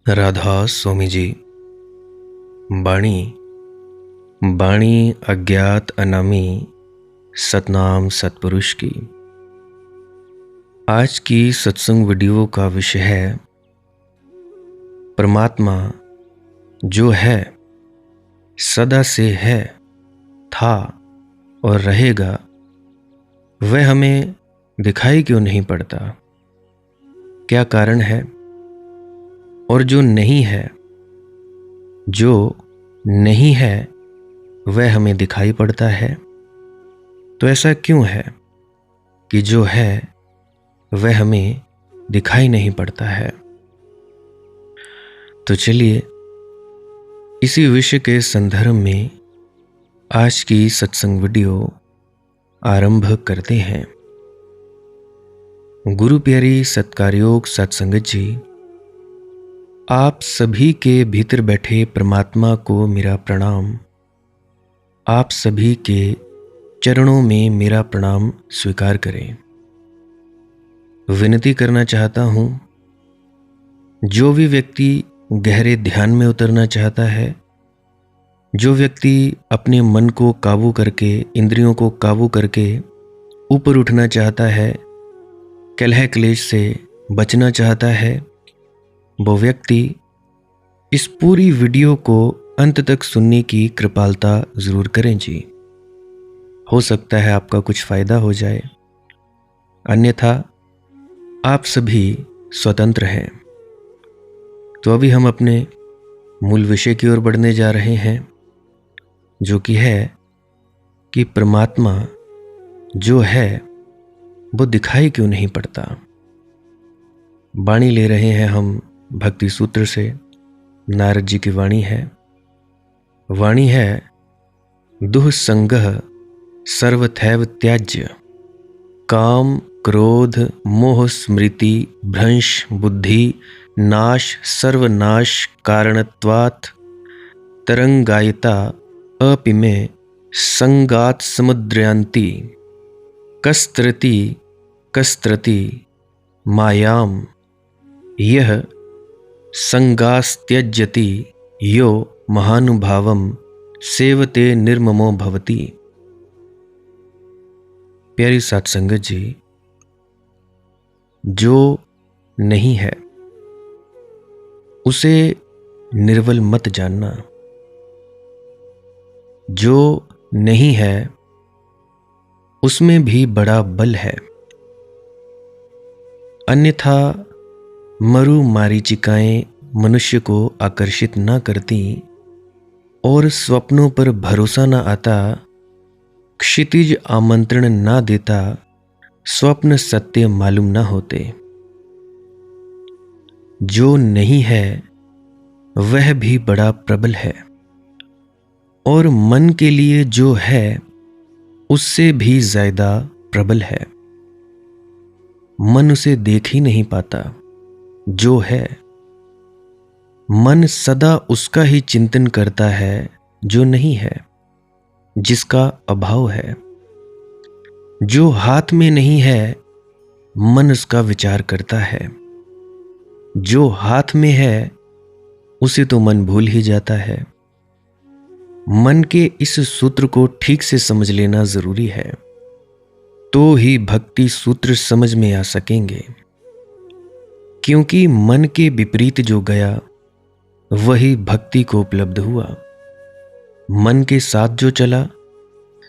राधा स्वामी जी। बाणी बाणी अज्ञात अनामी सतनाम सतपुरुष की। आज की सत्संग वीडियो का विषय है परमात्मा जो है, सदा से है, था और रहेगा, वह हमें दिखाई क्यों नहीं पड़ता? क्या कारण है? और जो नहीं है वह हमें दिखाई पड़ता है। तो ऐसा क्यों है कि जो है वह हमें दिखाई नहीं पड़ता है? तो चलिए इसी विषय के संदर्भ में आज की सत्संग वीडियो आरंभ करते हैं। गुरु प्यारी सत्कारयोग सत्संगत जी, आप सभी के भीतर बैठे परमात्मा को मेरा प्रणाम। आप सभी के चरणों में मेरा प्रणाम स्वीकार करें। विनती करना चाहता हूँ, जो भी व्यक्ति गहरे ध्यान में उतरना चाहता है, जो व्यक्ति अपने मन को काबू करके, इंद्रियों को काबू करके ऊपर उठना चाहता है, कलह क्लेश से बचना चाहता है, वो व्यक्ति इस पूरी वीडियो को अंत तक सुनने की कृपालता जरूर करें जी। हो सकता है आपका कुछ फायदा हो जाए, अन्यथा आप सभी स्वतंत्र हैं। तो अभी हम अपने मूल विषय की ओर बढ़ने जा रहे हैं, जो कि है कि परमात्मा जो है वो दिखाई क्यों नहीं पड़ता। वाणी ले रहे हैं हम भक्ति सूत्र से। नारद जी की वाणी है दुह संगह सर्वथैव त्याज्य, काम क्रोध मोह स्मृति भ्रंश बुद्धि नाश सर्वनाश कारणत्वात् तरंगायता अपिमे संगात समुद्रयांति कस्त्रति मायाम यह संगास्त्यज्यति यो महानुभावम सेवते निर्ममो भवति। प्यारी साथ संगत जी, जो नहीं है उसे निर्बल मत जानना। जो नहीं है उसमें भी बड़ा बल है, अन्यथा मरु मारीचिकाएं मनुष्य को आकर्षित न करती और स्वप्नों पर भरोसा न आता, क्षितिज आमंत्रण न देता, स्वप्न सत्य मालूम न होते। जो नहीं है वह भी बड़ा प्रबल है, और मन के लिए जो है उससे भी ज्यादा प्रबल है। मन उसे देख ही नहीं पाता जो है। मन सदा उसका ही चिंतन करता है जो नहीं है, जिसका अभाव है। जो हाथ में नहीं है मन उसका विचार करता है, जो हाथ में है उसे तो मन भूल ही जाता है। मन के इस सूत्र को ठीक से समझ लेना जरूरी है, तो ही भक्ति सूत्र समझ में आ सकेंगे। क्योंकि मन के विपरीत जो गया वही भक्ति को उपलब्ध हुआ। मन के साथ जो चला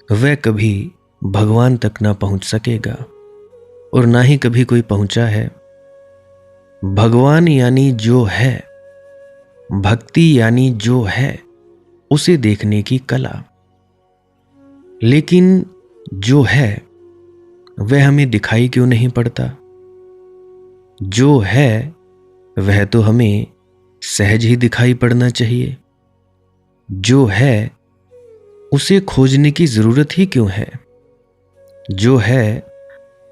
वह कभी भगवान तक ना पहुंच सकेगा, और ना ही कभी कोई पहुंचा है। भगवान यानी जो है, भक्ति यानी जो है, उसे देखने की कला। लेकिन जो है वह हमें दिखाई क्यों नहीं पड़ता? जो है वह तो हमें सहज ही दिखाई पड़ना चाहिए। जो है उसे खोजने की जरूरत ही क्यों है? जो है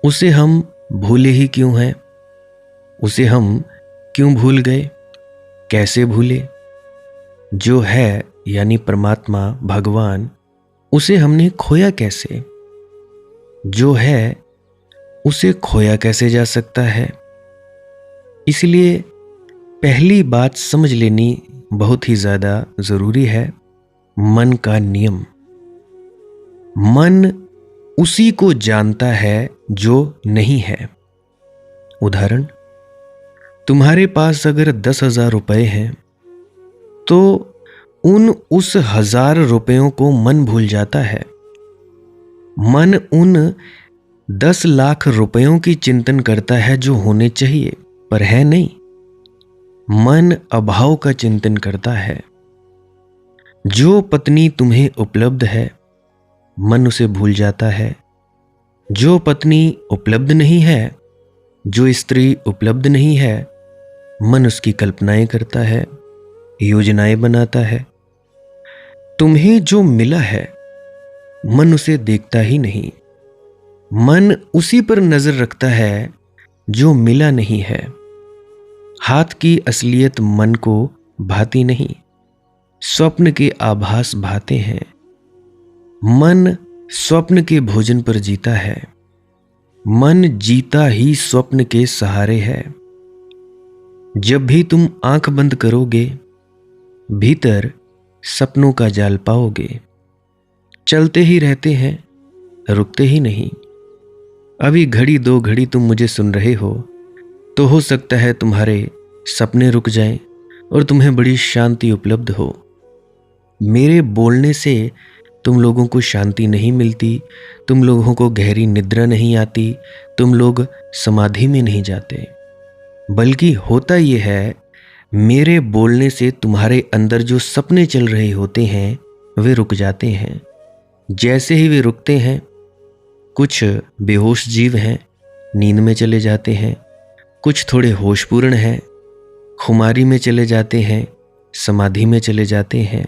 उसे हम भूले ही क्यों हैं? उसे हम क्यों भूल गए? कैसे भूले? जो है यानी परमात्मा भगवान, उसे हमने खोया कैसे? जो है उसे खोया कैसे जा सकता है? इसलिए पहली बात समझ लेनी बहुत ही ज़्यादा ज़रूरी है, मन का नियम। मन उसी को जानता है जो नहीं है। उदाहरण, तुम्हारे पास अगर 10,000 रुपए हैं तो उस 1,000 रुपयों को मन भूल जाता है। मन उन 10 लाख रुपयों की चिंतन करता है जो होने चाहिए पर है नहीं। मन अभाव का चिंतन करता है। जो पत्नी तुम्हें उपलब्ध है, मन उसे भूल जाता है। जो पत्नी उपलब्ध नहीं है, जो स्त्री उपलब्ध नहीं है, मन उसकी कल्पनाएं करता है, योजनाएं बनाता है। तुम्हें जो मिला है, मन उसे देखता ही नहीं। मन उसी पर नजर रखता है जो मिला नहीं है। हाथ की असलियत मन को भाती नहीं, स्वप्न के आभास भाते हैं। मन स्वप्न के भोजन पर जीता है। मन जीता ही स्वप्न के सहारे है। जब भी तुम आंख बंद करोगे, भीतर सपनों का जाल पाओगे। चलते ही रहते हैं, रुकते ही नहीं। अभी घड़ी दो घड़ी तुम मुझे सुन रहे हो तो हो सकता है तुम्हारे सपने रुक जाएं और तुम्हें बड़ी शांति उपलब्ध हो। मेरे बोलने से तुम लोगों को शांति नहीं मिलती, तुम लोगों को गहरी निद्रा नहीं आती, तुम लोग समाधि में नहीं जाते, बल्कि होता यह है, मेरे बोलने से तुम्हारे अंदर जो सपने चल रहे होते हैं वे रुक जाते हैं। जैसे ही वे रुकते हैं, कुछ बेहोश जीव हैं, नींद में चले जाते हैं, कुछ थोड़े होशपूर्ण हैं, खुमारी में चले जाते हैं, समाधि में चले जाते हैं।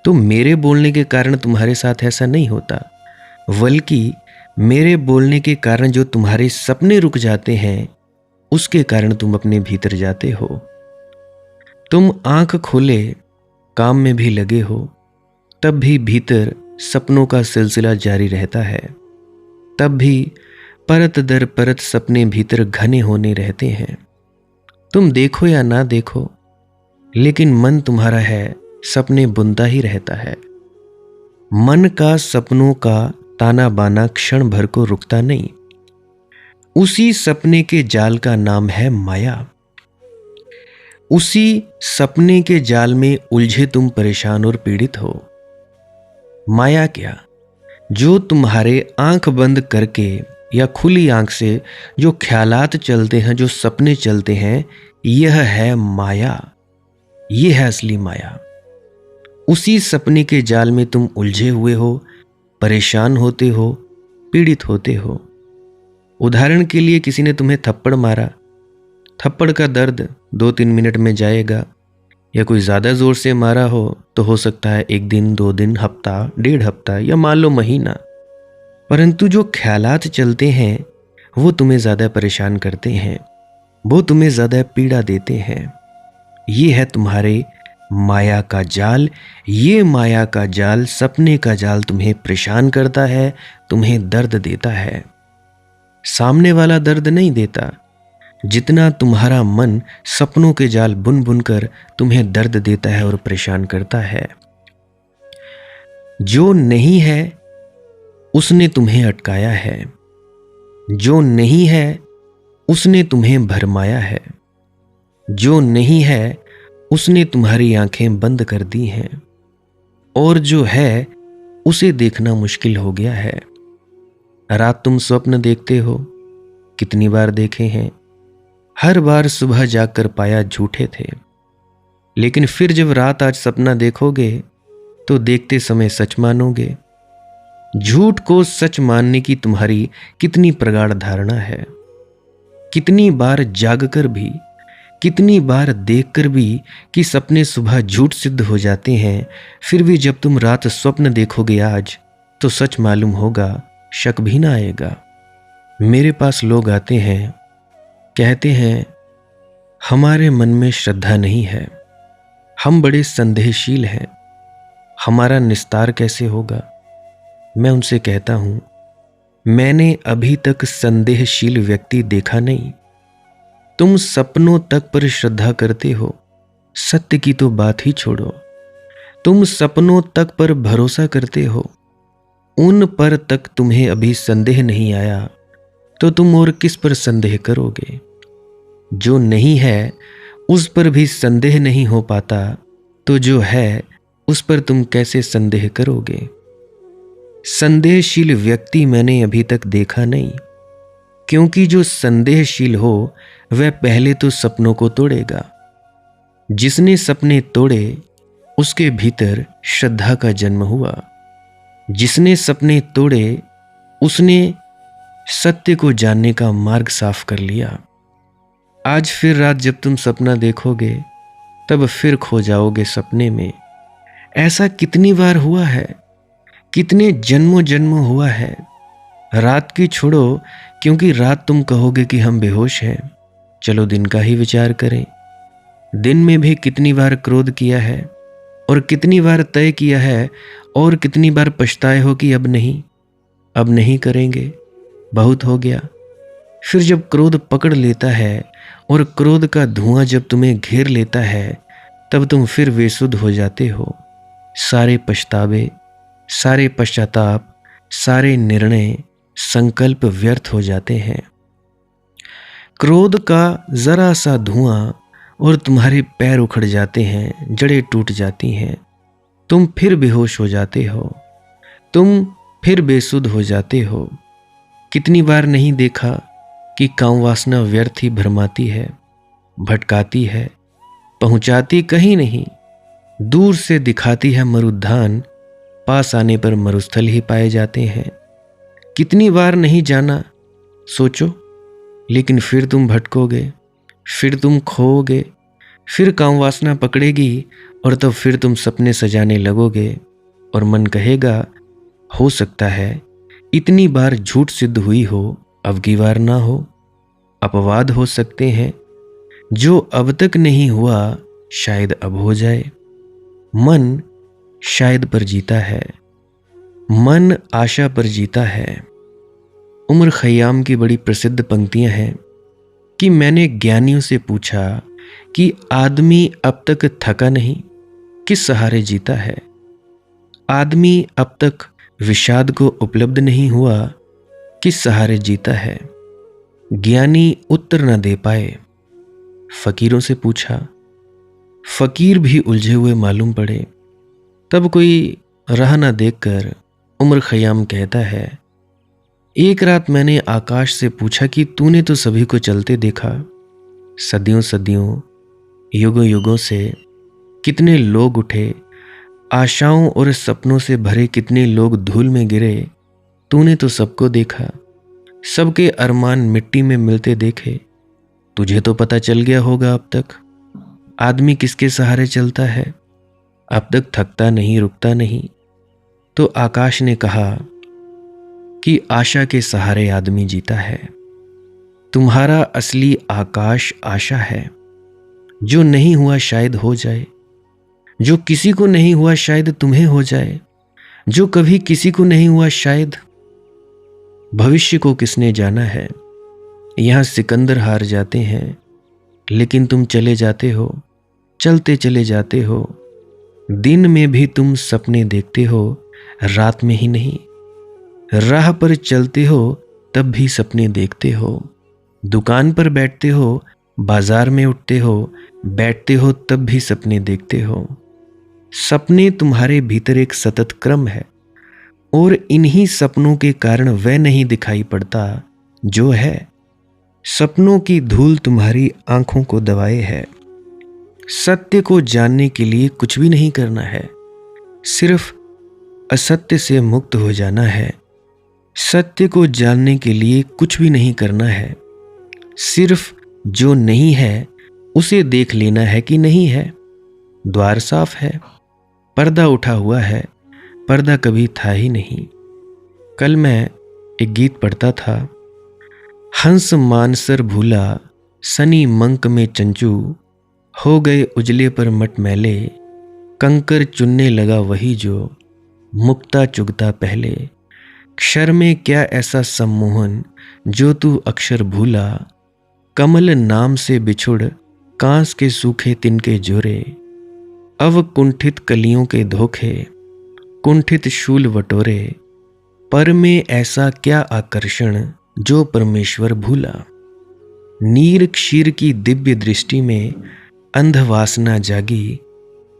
तो मेरे बोलने के कारण तुम्हारे साथ ऐसा नहीं होता, बल्कि मेरे बोलने के कारण जो तुम्हारे सपने रुक जाते हैं, उसके कारण तुम अपने भीतर जाते हो। तुम आंख खोले काम में भी लगे हो, तब भी भीतर सपनों का सिलसिला जारी रहता है। तब भी परत दर परत सपने भीतर घने होने रहते हैं। तुम देखो या ना देखो, लेकिन मन तुम्हारा है, सपने बुनता ही रहता है। मन का सपनों का ताना बाना क्षण भर को रुकता नहीं। उसी सपने के जाल का नाम है माया। उसी सपने के जाल में उलझे तुम परेशान और पीड़ित हो। माया क्या? जो तुम्हारे आंख बंद करके या खुली आंख से जो ख्यालात चलते हैं, जो सपने चलते हैं, यह है माया। यह है असली माया। उसी सपने के जाल में तुम उलझे हुए हो, परेशान होते हो, पीड़ित होते हो। उदाहरण के लिए किसी ने तुम्हें थप्पड़ मारा, थप्पड़ का दर्द 2-3 मिनट में जाएगा, या कोई ज़्यादा ज़ोर से मारा हो तो सकता है 1 दिन, 2 दिन, हफ्ता, 1.5 हफ्ता या मान लो महीना। परंतु जो ख्यालात चलते हैं वो तुम्हें ज़्यादा परेशान करते हैं, वो तुम्हें ज़्यादा पीड़ा देते हैं। ये है तुम्हारे माया का जाल। ये माया का जाल, सपने का जाल तुम्हें परेशान करता है, तुम्हें दर्द देता है। सामने वाला दर्द नहीं देता, जितना तुम्हारा मन सपनों के जाल बुन बुन कर तुम्हें दर्द देता है और परेशान करता है। जो नहीं है उसने तुम्हें अटकाया है, जो नहीं है उसने तुम्हें भरमाया है, जो नहीं है उसने तुम्हारी आंखें बंद कर दी हैं, और जो है उसे देखना मुश्किल हो गया है। रात तुम स्वप्न देखते हो, कितनी बार देखे हैं? हर बार सुबह जागकर पाया झूठे थे, लेकिन फिर जब रात आज सपना देखोगे तो देखते समय सच मानोगे। झूठ को सच मानने की तुम्हारी कितनी प्रगाढ़ धारणा है। कितनी बार जागकर भी, कितनी बार देखकर भी कि सपने सुबह झूठ सिद्ध हो जाते हैं, फिर भी जब तुम रात स्वप्न देखोगे आज तो सच मालूम होगा, शक भी ना आएगा। मेरे पास लोग आते हैं, कहते हैं हमारे मन में श्रद्धा नहीं है, हम बड़े संदेहशील हैं, हमारा निस्तार कैसे होगा? मैं उनसे कहता हूं, मैंने अभी तक संदेहशील व्यक्ति देखा नहीं। तुम सपनों तक पर श्रद्धा करते हो, सत्य की तो बात ही छोड़ो। तुम सपनों तक पर भरोसा करते हो, उन पर तक तुम्हें अभी संदेह नहीं आया, तो तुम और किस पर संदेह करोगे? जो नहीं है उस पर भी संदेह नहीं हो पाता, तो जो है उस पर तुम कैसे संदेह करोगे? संदेहशील व्यक्ति मैंने अभी तक देखा नहीं, क्योंकि जो संदेहशील हो वह पहले तो सपनों को तोड़ेगा। जिसने सपने तोड़े उसके भीतर श्रद्धा का जन्म हुआ। जिसने सपने तोड़े उसने सत्य को जानने का मार्ग साफ कर लिया। आज फिर रात जब तुम सपना देखोगे तब फिर खो जाओगे सपने में। ऐसा कितनी बार हुआ है, कितने जन्मों जन्मों हुआ है। रात की छोड़ो, क्योंकि रात तुम कहोगे कि हम बेहोश हैं। चलो दिन का ही विचार करें। दिन में भी कितनी बार क्रोध किया है और कितनी बार तय किया है और कितनी बार पछताए हो कि अब नहीं करेंगे, बहुत हो गया। फिर जब क्रोध पकड़ लेता है और क्रोध का धुआं जब तुम्हें घेर लेता है, तब तुम फिर बेसुध हो जाते हो। सारे पछतावे, सारे पश्चाताप, सारे निर्णय, संकल्प व्यर्थ हो जाते हैं। क्रोध का जरा सा धुआं और तुम्हारे पैर उखड़ जाते हैं, जड़ें टूट जाती हैं। तुम फिर बेहोश हो जाते हो, तुम फिर बेसुध हो जाते हो। कितनी बार नहीं देखा कि काम वासना व्यर्थ ही भरमाती है, भटकाती है, पहुंचाती कहीं नहीं। दूर से दिखाती है मरुद्यान, पास आने पर मरुस्थल ही पाए जाते हैं। कितनी बार नहीं जाना, सोचो। लेकिन फिर तुम भटकोगे, फिर तुम खोओगे, फिर काम वासना पकड़ेगी और तब फिर तुम सपने सजाने लगोगे और मन कहेगा हो सकता है इतनी बार झूठ सिद्ध हुई हो, अब की बार ना हो। अपवाद हो सकते हैं, जो अब तक नहीं हुआ शायद अब हो जाए। मन शायद पर जीता है, मन आशा पर जीता है। उमर खयाम की बड़ी प्रसिद्ध पंक्तियां हैं कि मैंने ज्ञानियों से पूछा कि आदमी अब तक थका नहीं, किस सहारे जीता है? आदमी अब तक विषाद को उपलब्ध नहीं हुआ, किस सहारे जीता है? ज्ञानी उत्तर न दे पाए। फकीरों से पूछा, फकीर भी उलझे हुए मालूम पड़े। तब कोई राह न देखकर उमर खयाम कहता है, एक रात मैंने आकाश से पूछा कि तूने तो सभी को चलते देखा। सदियों सदियों, युगों युगों से कितने लोग उठे, आशाओं और सपनों से भरे कितने लोग धूल में गिरे। तूने तो सबको देखा, सबके अरमान मिट्टी में मिलते देखे। तुझे तो पता चल गया होगा अब तक आदमी किसके सहारे चलता है, अब तक थकता नहीं, रुकता नहीं। तो आकाश ने कहा कि आशा के सहारे आदमी जीता है। तुम्हारा असली आकाश आशा है। जो नहीं हुआ शायद हो जाए, जो किसी को नहीं हुआ शायद तुम्हें हो जाए, जो कभी किसी को नहीं हुआ शायद। भविष्य को किसने जाना है? यहां सिकंदर हार जाते हैं, लेकिन तुम चले जाते हो, चलते चले जाते हो। दिन में भी तुम सपने देखते हो, रात में ही नहीं। राह पर चलते हो तब भी सपने देखते हो। दुकान पर बैठते हो, बाजार में उठते हो, बैठते हो तब भी सपने देखते हो। सपने तुम्हारे भीतर एक सतत क्रम है और इन्हीं सपनों के कारण वह नहीं दिखाई पड़ता जो है। सपनों की धूल तुम्हारी आंखों को दबाए है। सत्य को जानने के लिए कुछ भी नहीं करना है, सिर्फ असत्य से मुक्त हो जाना है। सत्य को जानने के लिए कुछ भी नहीं करना है, सिर्फ जो नहीं है उसे देख लेना है कि नहीं है। द्वार साफ है, पर्दा उठा हुआ है, पर्दा कभी था ही नहीं। कल मैं एक गीत पढ़ता था, हंस मानसर भूला सनी मंक में चंचू, हो गए उजले पर मट मैले, कंकर चुनने लगा वही जो मुक्ता चुगता पहले। क्षर में क्या ऐसा सम्मोहन जो तू अक्षर भूला, कमल नाम से बिछुड़ कांस के सूखे तिनके जोरे, अव कुंठित कलियों के धोखे, कुंठित शूल वटोरे, पर में ऐसा क्या आकर्षण जो परमेश्वर भूला। नीर क्षीर की दिव्य दृष्टि में अंधवासना जागी,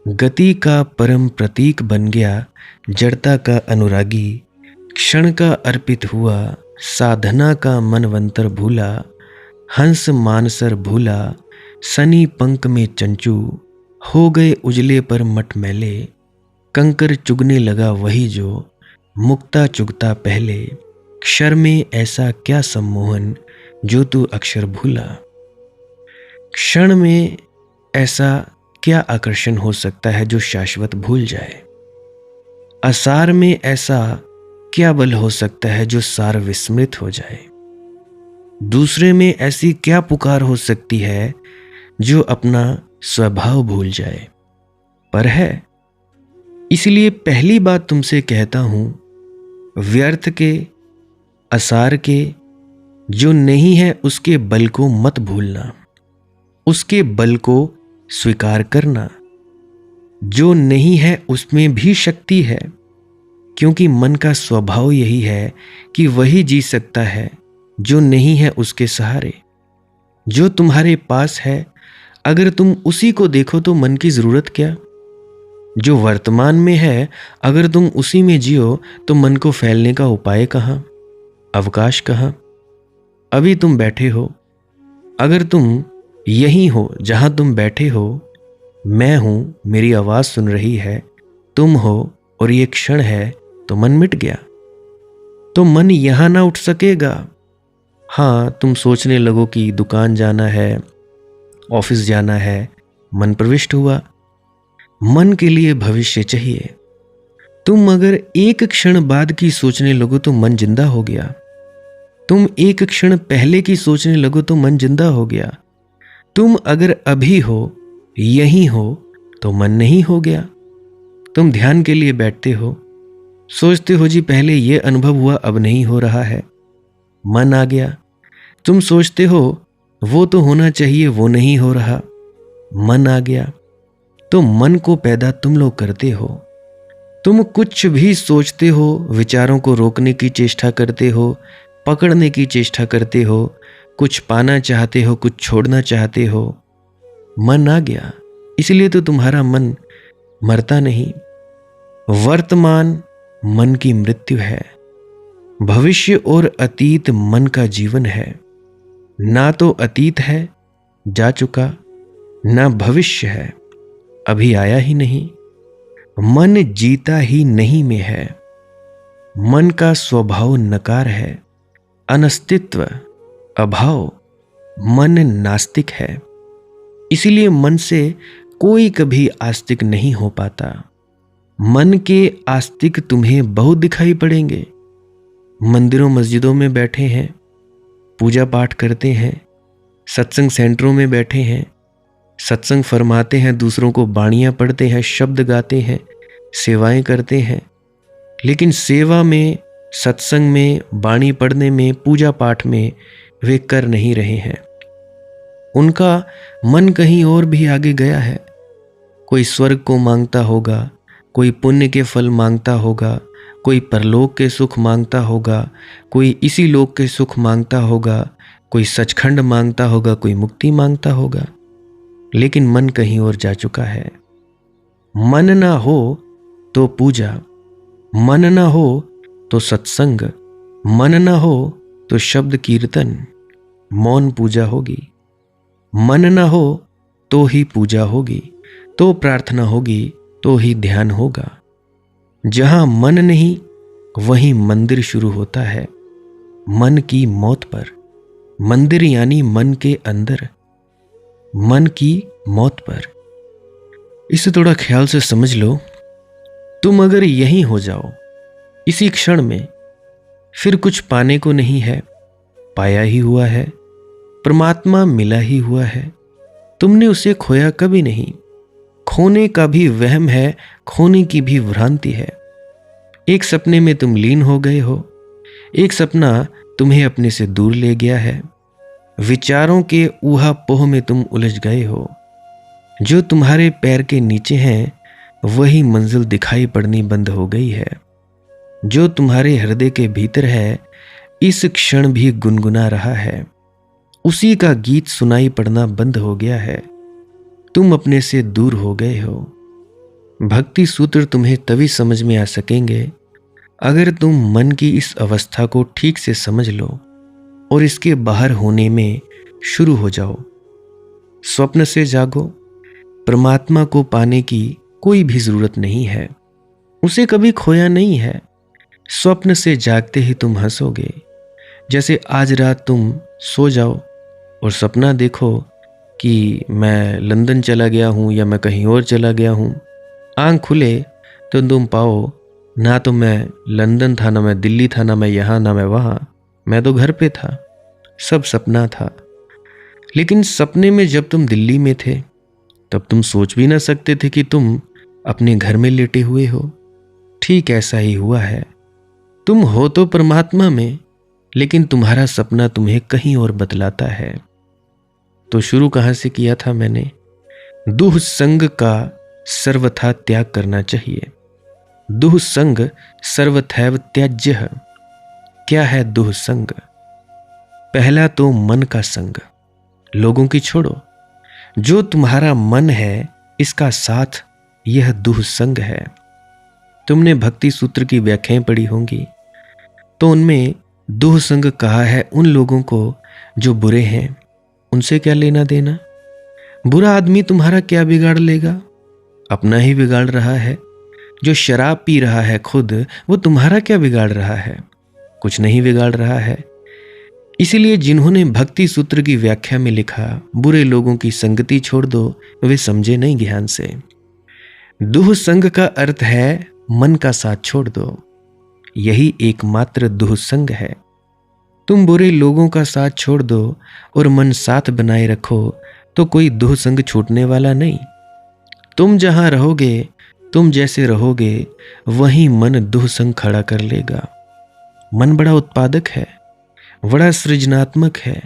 गति का परम प्रतीक बन गया जड़ता का अनुरागी। क्षण का अर्पित हुआ साधना का मनवंतर भूला, हंस मानसर भूला सनी पंख में चंचू, हो गए उजले पर मटमैले, कंकर चुगने लगा वही जो मुक्ता चुगता पहले। क्षर में ऐसा क्या सम्मोहन जो तू अक्षर भूला। क्षण में ऐसा क्या आकर्षण हो सकता है जो शाश्वत भूल जाए। असार में ऐसा क्या बल हो सकता है जो सार विस्मृत हो जाए। दूसरे में ऐसी क्या पुकार हो सकती है जो अपना स्वभाव भूल जाए। पर है, इसलिए पहली बात तुमसे कहता हूं, व्यर्थ के, असार के, जो नहीं है उसके बल को मत भूलना, उसके बल को स्वीकार करना। जो नहीं है उसमें भी शक्ति है, क्योंकि मन का स्वभाव यही है कि वही जी सकता है जो नहीं है उसके सहारे। जो तुम्हारे पास है, अगर तुम उसी को देखो तो मन की जरूरत क्या। जो वर्तमान में है, अगर तुम उसी में जियो तो मन को फैलने का उपाय कहां, अवकाश कहां। अभी तुम बैठे हो, अगर तुम यही हो जहां तुम बैठे हो, मैं हूं, मेरी आवाज सुन रही है, तुम हो और ये क्षण है, तो मन मिट गया। तो मन यहां ना उठ सकेगा। हां, तुम सोचने लगो कि दुकान जाना है, ऑफिस जाना है, मन प्रविष्ट हुआ। मन के लिए भविष्य चाहिए। तुम अगर एक क्षण बाद की सोचने लगो तो मन जिंदा हो गया। तुम एक क्षण पहले की सोचने लगो तो मन जिंदा हो गया। तुम अगर अभी हो, यहीं हो, तो मन नहीं हो गया। तुम ध्यान के लिए बैठते हो, सोचते हो जी पहले ये अनुभव हुआ, अब नहीं हो रहा है, मन आ गया। तुम सोचते हो वो तो होना चाहिए, वो नहीं हो रहा, मन आ गया। तो मन को पैदा तुम लोग करते हो। तुम कुछ भी सोचते हो, विचारों को रोकने की चेष्टा करते हो, पकड़ने की चेष्टा करते हो, कुछ पाना चाहते हो, कुछ छोड़ना चाहते हो, मन आ गया। इसलिए तो तुम्हारा मन मरता नहीं। वर्तमान मन की मृत्यु है, भविष्य और अतीत मन का जीवन है। ना तो अतीत है, जा चुका, ना भविष्य है, अभी आया ही नहीं। मन जीता ही नहीं में है। मन का स्वभाव नकार है, अनस्तित्व, अभाव। मन नास्तिक है, इसीलिए मन से कोई कभी आस्तिक नहीं हो पाता। मन के आस्तिक तुम्हें बहुत दिखाई पड़ेंगे। मंदिरों मस्जिदों में बैठे हैं, पूजा पाठ करते हैं, सत्संग सेंटरों में बैठे हैं, सत्संग फरमाते हैं, दूसरों को बाणियां पढ़ते हैं, शब्द गाते हैं, सेवाएं करते हैं। लेकिन सेवा में, सत्संग में, बाणी पढ़ने में, पूजा पाठ में वे कर नहीं रहे हैं। उनका मन कहीं और भी आगे गया है। कोई स्वर्ग को मांगता होगा, कोई पुण्य के फल मांगता होगा, कोई परलोक के सुख मांगता होगा, कोई इसी लोक के सुख मांगता होगा, कोई सचखंड मांगता होगा, कोई मुक्ति मांगता होगा। लेकिन मन कहीं और जा चुका है। मन ना हो तो पूजा, मन ना हो तो सत्संग, मन ना हो तो शब्द कीर्तन, मौन पूजा होगी। मन ना हो तो ही पूजा होगी, तो प्रार्थना होगी, तो ही ध्यान होगा। जहां मन नहीं, वहीं मंदिर शुरू होता है। मन की मौत पर, मंदिर यानी मन के अंदर, मन की मौत पर। इसे थोड़ा ख्याल से समझ लो। तुम अगर यहीं हो जाओ इसी क्षण में, फिर कुछ पाने को नहीं है, पाया ही हुआ है, परमात्मा मिला ही हुआ है। तुमने उसे खोया कभी नहीं। खोने का भी वहम है, खोने की भी भ्रांति है। एक सपने में तुम लीन हो गए हो, एक सपना तुम्हें अपने से दूर ले गया है। विचारों के ऊहापोह में तुम उलझ गए हो। जो तुम्हारे पैर के नीचे हैं वही मंजिल दिखाई पड़नी बंद हो गई है। जो तुम्हारे हृदय के भीतर है इस क्षण भी गुनगुना रहा है, उसी का गीत सुनाई पड़ना बंद हो गया है। तुम अपने से दूर हो गए हो। भक्ति सूत्र तुम्हें तभी समझ में आ सकेंगे अगर तुम मन की इस अवस्था को ठीक से समझ लो और इसके बाहर होने में शुरू हो जाओ। स्वप्न से जागो। परमात्मा को पाने की कोई भी जरूरत नहीं है, उसे कभी खोया नहीं है। स्वप्न से जागते ही तुम हंसोगे। जैसे आज रात तुम सो जाओ और सपना देखो कि मैं लंदन चला गया हूँ या मैं कहीं और चला गया हूँ। आंख खुले तो तुम पाओ ना तो मैं लंदन था, ना मैं दिल्ली था, ना मैं यहाँ, ना मैं वहाँ। मैं तो घर पे था। सब सपना था। लेकिन सपने में जब तुम दिल्ली में थे तब तुम सोच भी ना सकते थे कि तुम अपने घर में लेटे हुए हो। ठीक ऐसा ही हुआ है। तुम हो तो परमात्मा में, लेकिन तुम्हारा सपना तुम्हें कहीं और बतलाता है। तो शुरू कहाँ से किया था मैंने? दुह संग का सर्वथा त्याग करना चाहिए। दुह संग सर्वथैव त्याज्य। क्या है दुह संग? पहला तो मन का संग। लोगों की छोड़ो। जो तुम्हारा मन है इसका साथ यह दुह संग है। तुमने भक्ति सूत्र की व्याख्याएं पढ़ी होंगी तो उनमें दुह संग कहा है उन लोगों को जो बुरे हैं। उनसे क्या लेना देना? बुरा आदमी तुम्हारा क्या बिगाड़ लेगा? अपना ही बिगाड़ रहा है। जो शराब पी रहा है खुद, वो तुम्हारा क्या बिगाड़ रहा है? कुछ नहीं बिगाड़ रहा है। इसीलिए जिन्होंने भक्ति सूत्र की व्याख्या में लिखा बुरे लोगों की संगति छोड़ दो, वे समझे नहीं ध्यान से। दुह संग का अर्थ है मन का साथ छोड़ दो। यही एकमात्र दुह संग है। तुम बुरे लोगों का साथ छोड़ दो और मन साथ बनाए रखो तो कोई दुह संग छूटने वाला नहीं। तुम जहां रहोगे, तुम जैसे रहोगे, वहीं मन दुह संग खड़ा कर लेगा। मन बड़ा उत्पादक है, बड़ा सृजनात्मक है।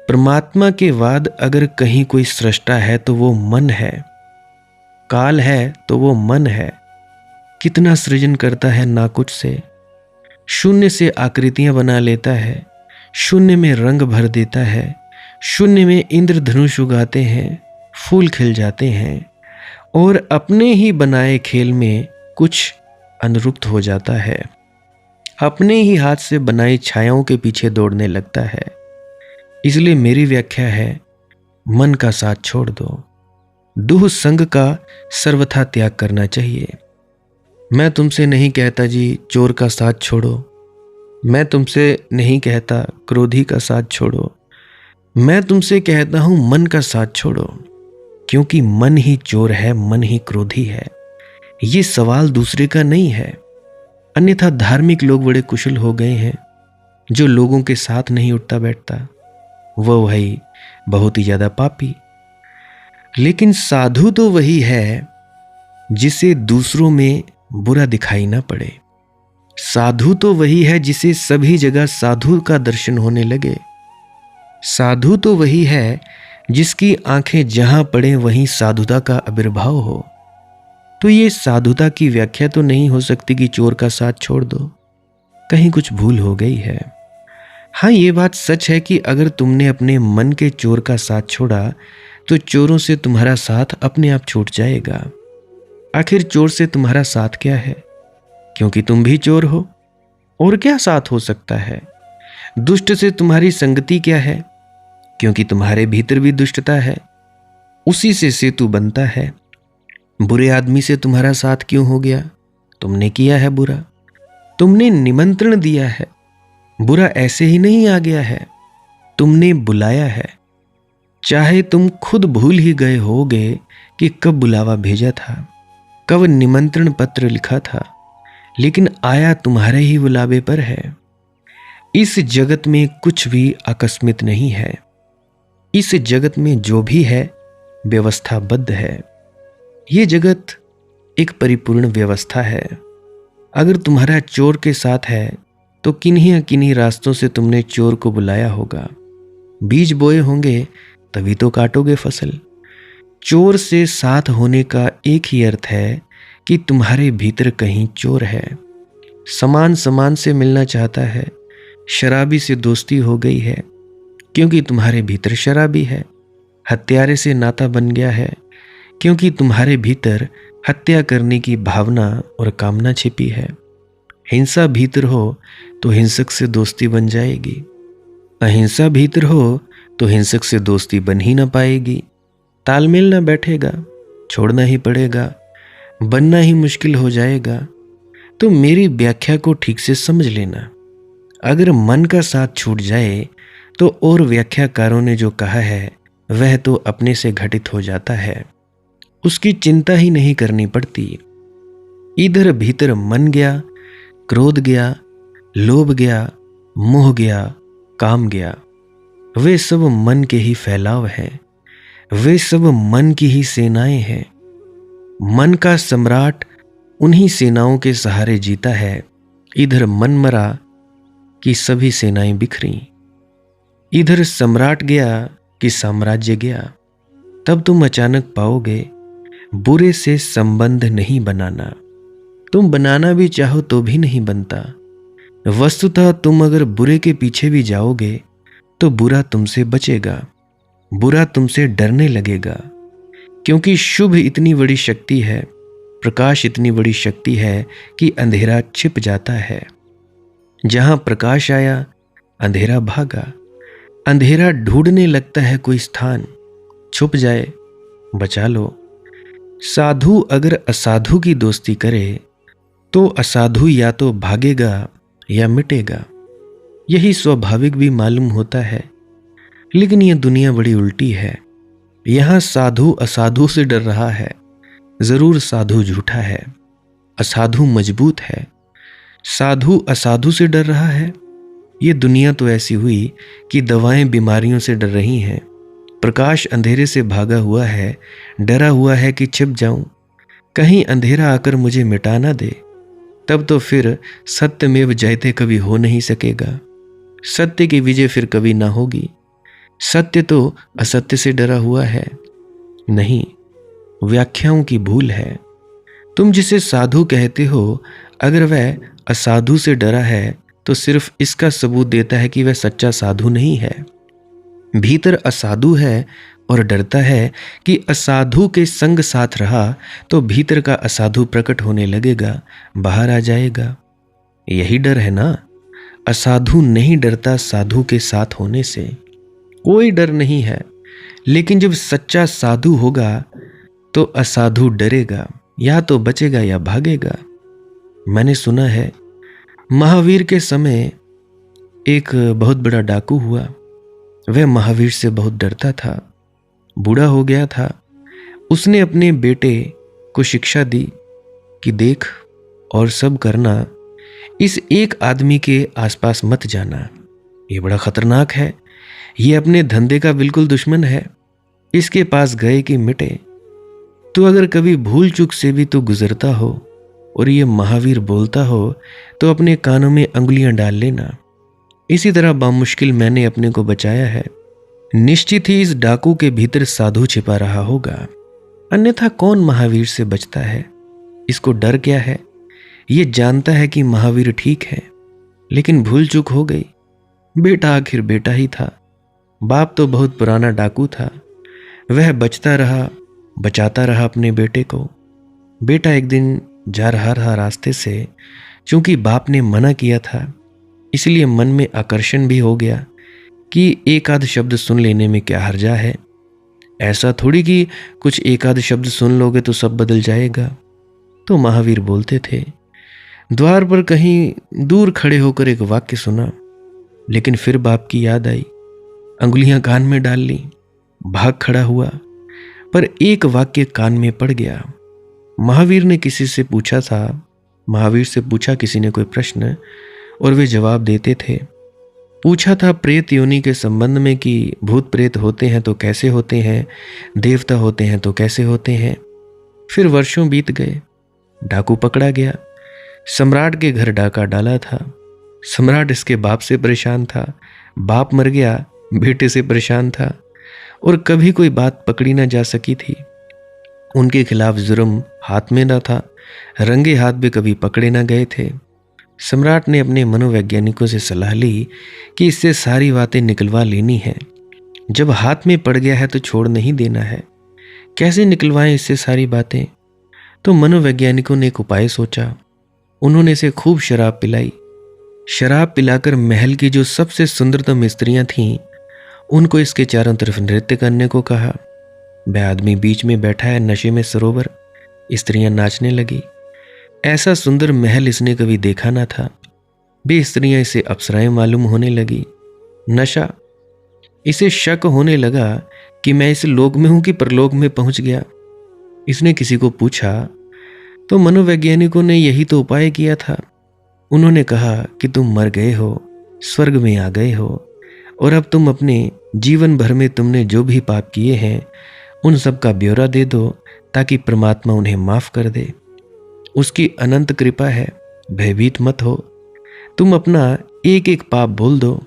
परमात्मा के बाद अगर कहीं कोई सृष्टा है तो वो मन है। काल है तो वो मन है। कितना सृजन करता है ना कुछ से। शून्य से आकृतियां बना लेता है, शून्य में रंग भर देता है, शून्य में इंद्रधनुष उगाते हैं, फूल खिल जाते हैं और अपने ही बनाए खेल में कुछ अनुरुक्त हो जाता है। अपने ही हाथ से बनाई छायाओं के पीछे दौड़ने लगता है। इसलिए मेरी व्याख्या है मन का साथ छोड़ दो। दुह संग का सर्वथा त्याग करना चाहिए। मैं तुमसे नहीं कहता जी चोर का साथ छोड़ो। मैं तुमसे नहीं कहता क्रोधी का साथ छोड़ो। मैं तुमसे कहता हूं मन का साथ छोड़ो, क्योंकि मन ही चोर है, मन ही क्रोधी है। ये सवाल दूसरे का नहीं है। अन्यथा धार्मिक लोग बड़े कुशल हो गए हैं। जो लोगों के साथ नहीं उठता बैठता वह भाई बहुत ही ज्यादा पापी। लेकिन साधु तो वही है जिसे दूसरों में बुरा दिखाई ना पड़े। साधु तो वही है जिसे सभी जगह साधु का दर्शन होने लगे। साधु तो वही है जिसकी आंखें जहां पड़े वहीं साधुता का आविर्भाव हो। तो ये साधुता की व्याख्या तो नहीं हो सकती कि चोर का साथ छोड़ दो। कहीं कुछ भूल हो गई है। हाँ, ये बात सच है कि अगर तुमने अपने मन के चोर का साथ छोड़ा तो चोरों से तुम्हारा साथ अपने आप छूट जाएगा। आखिर चोर से तुम्हारा साथ क्या है? क्योंकि तुम भी चोर हो। और क्या साथ हो सकता है? दुष्ट से तुम्हारी संगति क्या है? क्योंकि तुम्हारे भीतर भी दुष्टता है। उसी से सेतु बनता है। बुरे आदमी से तुम्हारा साथ क्यों हो गया? तुमने किया है बुरा, तुमने निमंत्रण दिया है। बुरा ऐसे ही नहीं आ गया है, तुमने बुलाया है। चाहे तुम खुद भूल ही गए होगे कि कब बुलावा भेजा था, कब निमंत्रण पत्र लिखा था, लेकिन आया तुम्हारे ही बुलावे पर है। इस जगत में कुछ भी आकस्मिक नहीं है। इस जगत में जो भी है व्यवस्थाबद्ध है। ये जगत एक परिपूर्ण व्यवस्था है। अगर तुम्हारा चोर के साथ है तो किन्हीं किन्हीं रास्तों से तुमने चोर को बुलाया होगा। बीज बोए होंगे तभी तो काटोगे फसल। चोर से साथ होने का एक ही अर्थ है कि तुम्हारे भीतर कहीं चोर है। सामान सामान से मिलना चाहता है, शराबी से दोस्ती हो गई है क्योंकि तुम्हारे भीतर शराबी है। हत्यारे से नाता बन गया है क्योंकि तुम्हारे भीतर हत्या करने की भावना और कामना छिपी है। हिंसा भीतर हो तो हिंसक से दोस्ती बन जाएगी, अहिंसा भीतर हो तो हिंसक से दोस्ती बन ही ना पाएगी। तालमेल ना बैठेगा, छोड़ना ही पड़ेगा, बनना ही मुश्किल हो जाएगा। तो मेरी व्याख्या को ठीक से समझ लेना। अगर मन का साथ छूट जाए तो और व्याख्याकारों ने जो कहा है वह तो अपने से घटित हो जाता है, उसकी चिंता ही नहीं करनी पड़ती। इधर भीतर मन गया, क्रोध गया, लोभ गया, मोह गया, काम गया, वे सब मन के ही फैलाव हैं, वे सब मन की ही सेनाएं हैं। मन का सम्राट उन्हीं सेनाओं के सहारे जीता है। इधर मन मरा कि सभी सेनाएं बिखरी, इधर सम्राट गया कि साम्राज्य गया। तब तुम अचानक पाओगे बुरे से संबंध नहीं बनाना। तुम बनाना भी चाहो तो भी नहीं बनता। वस्तुतः तुम अगर बुरे के पीछे भी जाओगे तो बुरा तुमसे बचेगा, बुरा तुमसे डरने लगेगा, क्योंकि शुभ इतनी बड़ी शक्ति है, प्रकाश इतनी बड़ी शक्ति है कि अंधेरा छिप जाता है। जहां प्रकाश आया अंधेरा भागा। अंधेरा ढूंढने लगता है कोई स्थान, छुप जाए, बचा लो। साधु अगर असाधु की दोस्ती करे तो असाधु या तो भागेगा या मिटेगा। यही स्वाभाविक भी मालूम होता है, लेकिन यह दुनिया बड़ी उल्टी है। यहां साधु असाधु से डर रहा है, जरूर साधु झूठा है, असाधु मजबूत है। साधु असाधु से डर रहा है। ये दुनिया तो ऐसी हुई कि दवाएं बीमारियों से डर रही हैं। प्रकाश अंधेरे से भागा हुआ है, डरा हुआ है कि छिप जाऊं, कहीं अंधेरा आकर मुझे मिटा ना दे। तब तो फिर सत्यमेव जयते कभी हो नहीं सकेगा। सत्य की विजय फिर कभी ना होगी। सत्य तो असत्य से डरा हुआ है। नहीं, व्याख्याओं की भूल है। तुम जिसे साधु कहते हो, अगर वह असाधु से डरा है तो सिर्फ इसका सबूत देता है कि वह सच्चा साधु नहीं है। भीतर असाधु है और डरता है कि असाधु के संग साथ रहा तो भीतर का असाधु प्रकट होने लगेगा, बाहर आ जाएगा। यही डर है ना। असाधु नहीं डरता साधु के साथ होने से, कोई डर नहीं है। लेकिन जब सच्चा साधु होगा तो असाधु डरेगा, या तो बचेगा या भागेगा। मैंने सुना है महावीर के समय एक बहुत बड़ा डाकू हुआ। वह महावीर से बहुत डरता था, बूढ़ा हो गया था। उसने अपने बेटे को शिक्षा दी कि देख और सब करना, इस एक आदमी के आसपास मत जाना, ये बड़ा खतरनाक है, ये अपने धंधे का बिल्कुल दुश्मन है, इसके पास गए कि मिटे। तो अगर कभी भूल चूक से भी तो गुजरता हो और ये महावीर बोलता हो तो अपने कानों में अंगुलियां डाल लेना। इसी तरह बामुश्किल मैंने अपने को बचाया है। निश्चित ही इस डाकू के भीतर साधु छिपा रहा होगा, अन्यथा कौन महावीर से बचता है। इसको डर क्या है? ये जानता है कि महावीर ठीक है, लेकिन भूल चूक हो गई। बेटा आखिर बेटा ही था। बाप तो बहुत पुराना डाकू था। वह बचता रहा, बचाता रहा अपने बेटे को। बेटा एक दिन जा रहा था रास्ते से, चूंकि बाप ने मना किया था इसलिए मन में आकर्षण भी हो गया कि एक आध शब्द सुन लेने में क्या हर्जा है। ऐसा थोड़ी कि कुछ एक आध शब्द सुन लोगे तो सब बदल जाएगा। तो महावीर बोलते थे। द्वार पर कहीं दूर खड़े होकर एक वाक्य सुना, लेकिन फिर बाप की याद आई, अंगुलियां कान में डाल ली, भाग खड़ा हुआ, पर एक वाक्य कान में पड़ गया। महावीर ने किसी से पूछा था, महावीर से पूछा किसी ने कोई प्रश्न और वे जवाब देते थे। पूछा था प्रेत योनि के संबंध में कि भूत प्रेत होते हैं तो कैसे होते हैं, देवता होते हैं तो कैसे होते हैं। फिर वर्षों बीत गए, डाकू पकड़ा गया। सम्राट के घर डाका डाला था। सम्राट इसके बाप से परेशान था। बाप मर गया बेटे से परेशान था और कभी कोई बात पकड़ी ना जा सकी थी। उनके खिलाफ जुर्म हाथ में ना था, रंगे हाथ भी कभी पकड़े ना गए थे। सम्राट ने अपने मनोवैज्ञानिकों से सलाह ली कि इससे सारी बातें निकलवा लेनी है। जब हाथ में पड़ गया है तो छोड़ नहीं देना है। कैसे निकलवाएं इससे सारी बातें? तो मनोवैज्ञानिकों ने एक उपाय सोचा। उन्होंने इसे खूब शराब पिलाई। शराब पिलाकर महल की जो सबसे सुंदरतम स्त्रियां थीं, उनको इसके चारों तरफ नृत्य करने को कहा। वह आदमी बीच में बैठा है नशे में सरोवर, स्त्रियां नाचने लगी। ऐसा सुंदर महल इसने कभी देखा ना था। वे स्त्रियां इसे अप्सराएं मालूम होने लगी। नशा, इसे शक होने लगा कि मैं इस लोक में हूं कि परलोक में पहुंच गया। इसने किसी को पूछा तो मनोवैज्ञानिकों ने यही तो उपाय किया था। उन्होंने कहा कि तुम मर गए हो, स्वर्ग में आ गए हो, और अब तुम अपने जीवन भर में तुमने जो भी पाप किए हैं उन सब का ब्यौरा दे दो ताकि परमात्मा उन्हें माफ कर दे। उसकी अनंत कृपा है, भयभीत मत हो। तुम अपना एक एक पाप बोल दो।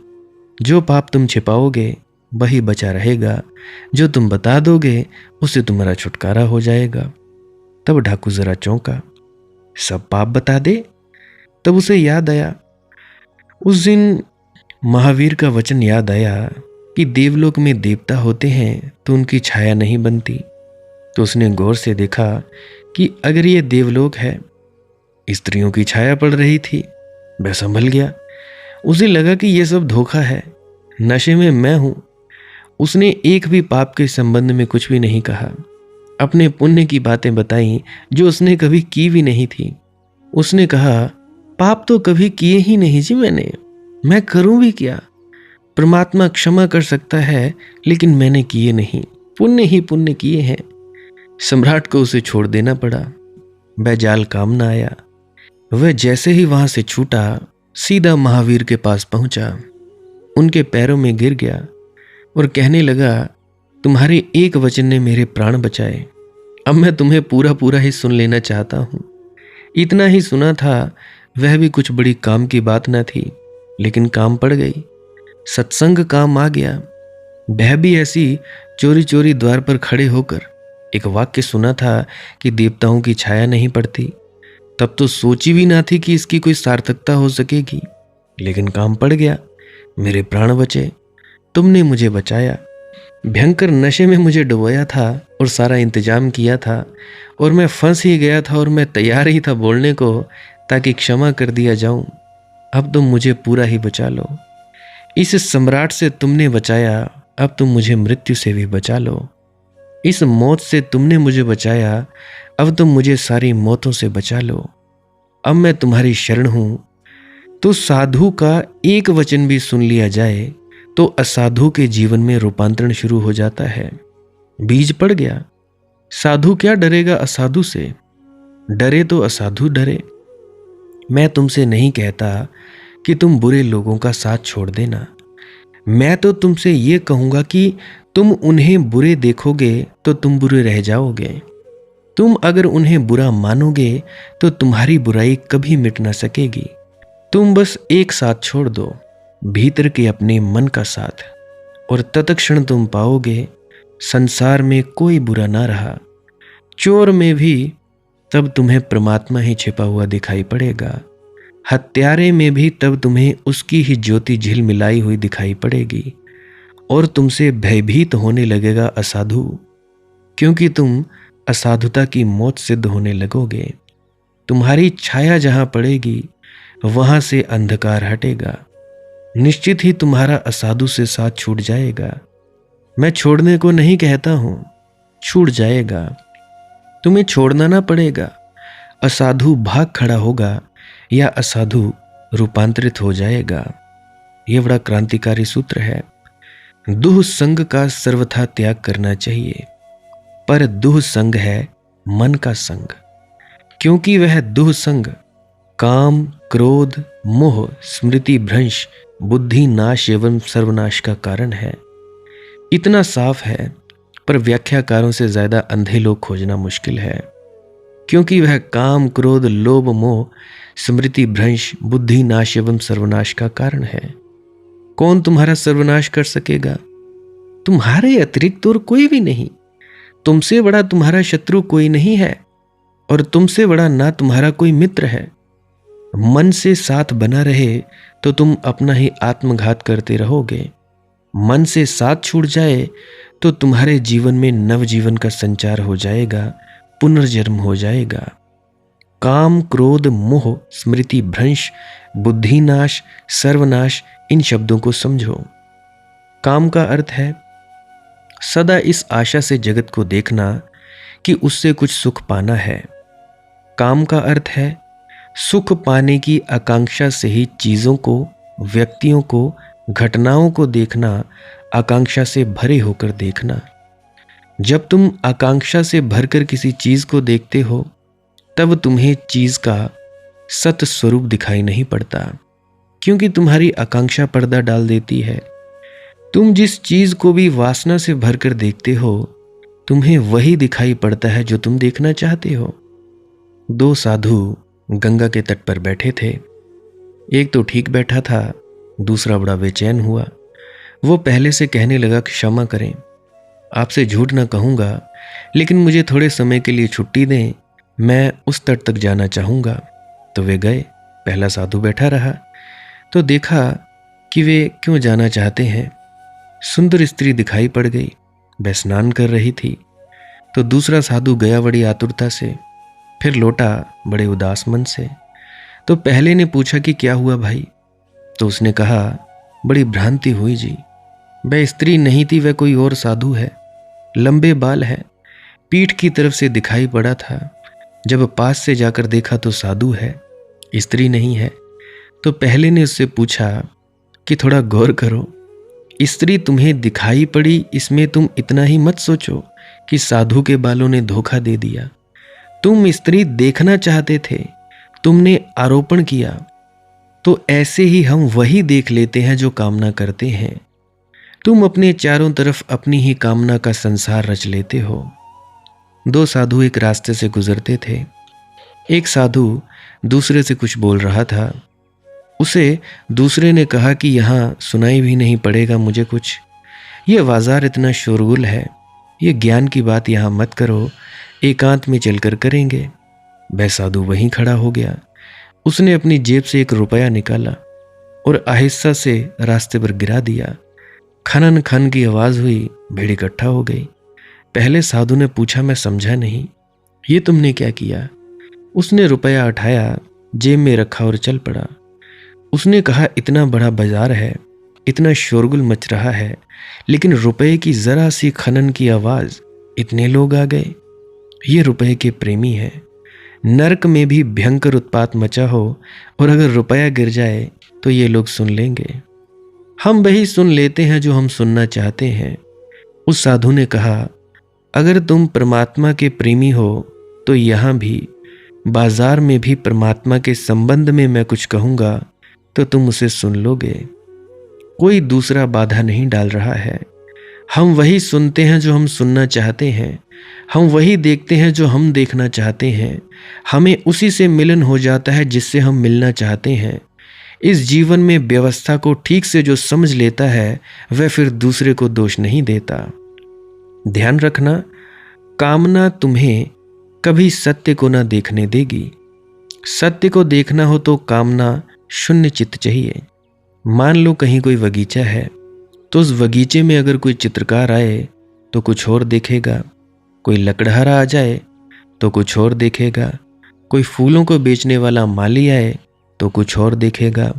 जो पाप तुम छिपाओगे वही बचा रहेगा, जो तुम बता दोगे उससे तुम्हारा छुटकारा हो जाएगा। तब डाकू जरा चौंका। सब पाप बता दे? तब उसे याद आया, उस दिन महावीर का वचन याद आया कि देवलोक में देवता होते हैं तो उनकी छाया नहीं बनती। तो उसने गौर से देखा कि अगर ये देवलोक है, स्त्रियों की छाया पड़ रही थी। वह संभल गया। उसे लगा कि यह सब धोखा है, नशे में मैं हूं। उसने एक भी पाप के संबंध में कुछ भी नहीं कहा। अपने पुण्य की बातें बताई जो उसने कभी की भी नहीं थी। उसने कहा, पाप तो कभी किए ही नहीं जी मैंने, मैं करूं भी क्या? परमात्मा क्षमा कर सकता है, लेकिन मैंने किए नहीं, पुण्य ही पुण्य किए हैं। सम्राट को उसे छोड़ देना पड़ा। वह जाल काम ना आया। वह जैसे ही वहां से छूटा, सीधा महावीर के पास पहुंचा, उनके पैरों में गिर गया और कहने लगा, तुम्हारे एक वचन ने मेरे प्राण बचाए। अब मैं तुम्हें पूरा पूरा ही सुन लेना चाहता हूं। इतना ही सुना था, वह भी कुछ बड़ी काम की बात न थी, लेकिन काम पड़ गई। सत्संग काम आ गया। वह भी ऐसी चोरी चोरी द्वार पर खड़े होकर एक वाक्य सुना था कि देवताओं की छाया नहीं पड़ती। तब तो सोची भी ना थी कि इसकी कोई सार्थकता हो सकेगी, लेकिन काम पड़ गया। मेरे प्राण बचे, तुमने मुझे बचाया। भयंकर नशे में मुझे डुबोया था और सारा इंतजाम किया था, और मैं फंस ही गया था और मैं तैयार ही था बोलने को ताकि क्षमा कर दिया जाऊं। अब तुम मुझे पूरा ही बचा लो। इस सम्राट से तुमने बचाया, अब तुम मुझे मृत्यु से भी बचा लो। इस मौत से तुमने मुझे बचाया, अब तुम मुझे सारी मौतों से बचा लो। अब मैं तुम्हारी शरण हूं। तो साधु का एक वचन भी सुन लिया जाए तो असाधु के जीवन में रूपांतरण शुरू हो जाता है। बीज पड़ गया। साधु क्या डरेगा असाधु से? डरे तो असाधु डरे। मैं तुमसे नहीं कहता कि तुम बुरे लोगों का साथ छोड़ देना। मैं तो तुमसे ये कहूंगा कि तुम उन्हें बुरे देखोगे तो तुम बुरे रह जाओगे। तुम अगर उन्हें बुरा मानोगे तो तुम्हारी बुराई कभी मिट ना सकेगी। तुम बस एक साथ छोड़ दो, भीतर के अपने मन का साथ, और तत्क्षण तुम पाओगे संसार में कोई बुरा ना रहा। चोर में भी तब तुम्हें परमात्मा ही छिपा हुआ दिखाई पड़ेगा। हत्यारे में भी तब तुम्हें उसकी ही ज्योति झिलमिलाई हुई दिखाई पड़ेगी, और तुमसे भयभीत होने लगेगा असाधु, क्योंकि तुम असाधुता की मौत सिद्ध होने लगोगे। तुम्हारी छाया जहां पड़ेगी वहां से अंधकार हटेगा। निश्चित ही तुम्हारा असाधु से साथ छूट जाएगा। मैं छोड़ने को नहीं कहता हूं, छूट जाएगा। तुम्हें छोड़ना ना पड़ेगा। असाधु भाग खड़ा होगा या असाधु रूपांतरित हो जाएगा। यह बड़ा क्रांतिकारी सूत्र है। दुह संग का सर्वथा त्याग करना चाहिए, पर दुह संग है मन का संग, क्योंकि वह दुह संग काम, क्रोध, मोह, स्मृति भ्रंश, बुद्धि नाश एवं सर्वनाश का कारण है। इतना साफ है, पर व्याख्याकारों से ज्यादा अंधे लोग खोजना मुश्किल है, क्योंकि वह काम, क्रोध, लोभ, मोह, स्मृति भ्रंश, बुद्धि नाश एवं सर्वनाश का कारण है। कौन तुम्हारा सर्वनाश कर सकेगा? तुम्हारे अतिरिक्त और कोई भी नहीं। तुमसे बड़ा तुम्हारा शत्रु कोई नहीं है, और तुमसे बड़ा ना तुम्हारा कोई मित्र है। मन से साथ बना रहे तो तुम अपना ही आत्मघात करते रहोगे। मन से साथ छूट जाए तो तुम्हारे जीवन में नवजीवन का संचार हो जाएगा, पुनर्जन्म हो जाएगा। काम, क्रोध, मोह, स्मृति भ्रंश, बुद्धिनाश, सर्वनाश, इन शब्दों को समझो। काम का अर्थ है सदा इस आशा से जगत को देखना कि उससे कुछ सुख पाना है। काम का अर्थ है सुख पाने की आकांक्षा से ही चीजों को, व्यक्तियों को, घटनाओं को देखना, आकांक्षा से भरे होकर देखना। जब तुम आकांक्षा से भरकर किसी चीज को देखते हो तब तुम्हें चीज का सत स्वरूप दिखाई नहीं पड़ता, क्योंकि तुम्हारी आकांक्षा पर्दा डाल देती है। तुम जिस चीज को भी वासना से भरकर देखते हो तुम्हें वही दिखाई पड़ता है जो तुम देखना चाहते हो। दो साधु गंगा के तट पर बैठे थे। एक तो ठीक बैठा था, दूसरा बड़ा बेचैन हुआ। वो पहले से कहने लगा, क्षमा करें, आपसे झूठ ना कहूँगा, लेकिन मुझे थोड़े समय के लिए छुट्टी दें, मैं उस तट तक जाना चाहूँगा। तो वे गए। पहला साधु बैठा रहा तो देखा कि वे क्यों जाना चाहते हैं। सुंदर स्त्री दिखाई पड़ गई, वह स्नान कर रही थी। तो दूसरा साधु गया बड़ी आतुरता से, फिर लौटा बड़े उदास मन से। तो पहले ने पूछा कि क्या हुआ भाई? तो उसने कहा, बड़ी भ्रांति हुई जी, वह स्त्री नहीं थी, वह कोई और साधु है। लंबे बाल है, पीठ की तरफ से दिखाई पड़ा था। जब पास से जाकर देखा तो साधु है, स्त्री नहीं है। तो पहले ने उससे पूछा कि थोड़ा गौर करो, स्त्री तुम्हें दिखाई पड़ी, इसमें तुम इतना ही मत सोचो कि साधु के बालों ने धोखा दे दिया। तुम स्त्री देखना चाहते थे, तुमने आरोपण किया। तो ऐसे ही हम वही देख लेते हैं जो कामना करते हैं। तुम अपने चारों तरफ अपनी ही कामना का संसार रच लेते हो। दो साधु एक रास्ते से गुजरते थे। एक साधु दूसरे से कुछ बोल रहा था। उसे दूसरे ने कहा कि यहाँ सुनाई भी नहीं पड़ेगा मुझे कुछ, ये बाजार इतना शोरगुल है, ये ज्ञान की बात यहाँ मत करो, एकांत में चलकर करेंगे। वह साधु वहीं खड़ा हो गया। उसने अपनी जेब से 1 रुपया निकाला और आहिस्ता से रास्ते पर गिरा दिया। खनन खन की आवाज हुई, भीड़ इकट्ठा हो गई। पहले साधु ने पूछा, मैं समझा नहीं, ये तुमने क्या किया? उसने रुपया उठाया, जेब में रखा और चल पड़ा। उसने कहा, इतना बड़ा बाजार है, इतना शोरगुल मच रहा है, लेकिन रुपये की जरा सी खनन की आवाज, इतने लोग आ गए। ये रुपये के प्रेमी हैं। नरक में भी भयंकर उत्पात मचा हो और अगर रुपया गिर जाए तो ये लोग सुन लेंगे। हम वही सुन लेते हैं जो हम सुनना चाहते हैं। उस साधु ने कहा, अगर तुम परमात्मा के प्रेमी हो तो यहाँ भी, बाजार में भी परमात्मा के संबंध में मैं कुछ कहूँगा तो तुम उसे सुन लोगे। कोई दूसरा बाधा नहीं डाल रहा है। हम वही सुनते हैं जो हम सुनना चाहते हैं, हम वही देखते हैं जो हम देखना चाहते हैं। हमें उसी से मिलन हो जाता है जिससे हम मिलना चाहते हैं। इस जीवन में व्यवस्था को ठीक से जो समझ लेता है वह फिर दूसरे को दोष नहीं देता। ध्यान रखना, कामना तुम्हें कभी सत्य को ना देखने देगी। सत्य को देखना हो तो कामना शून्य चित्त चाहिए। मान लो कहीं कोई बगीचा है, तो उस बगीचे में अगर कोई चित्रकार आए तो कुछ और देखेगा, कोई लकड़हारा आ जाए तो कुछ और देखेगा, कोई फूलों को बेचने वाला माली आए तो कुछ और देखेगा।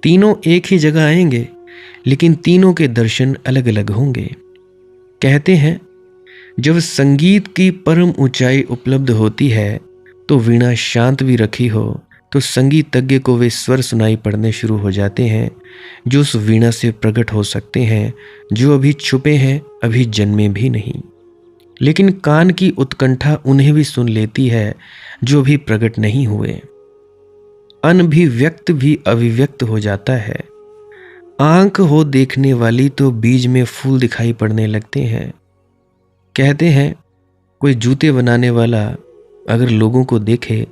तीनों एक ही जगह आएंगे, लेकिन तीनों के दर्शन अलग अलग होंगे। कहते हैं जब संगीत की परम ऊंचाई उपलब्ध होती है तो वीणा शांत भी रखी हो तो संगीतज्ञ को वे स्वर सुनाई पड़ने शुरू हो जाते हैं जो उस वीणा से प्रकट हो सकते हैं, जो अभी छुपे हैं, अभी जन्मे भी नहीं। लेकिन कान की उत्कंठा उन्हें भी सुन लेती है जो भी प्रकट नहीं हुए। अनभिव्यक्त भी अभिव्यक्त हो जाता है। आंख हो देखने वाली तो बीज में फूल दिखाई पड़ने लगते हैं। कहते हैं कोई जूते बनाने वाला अगर लोगों को देखे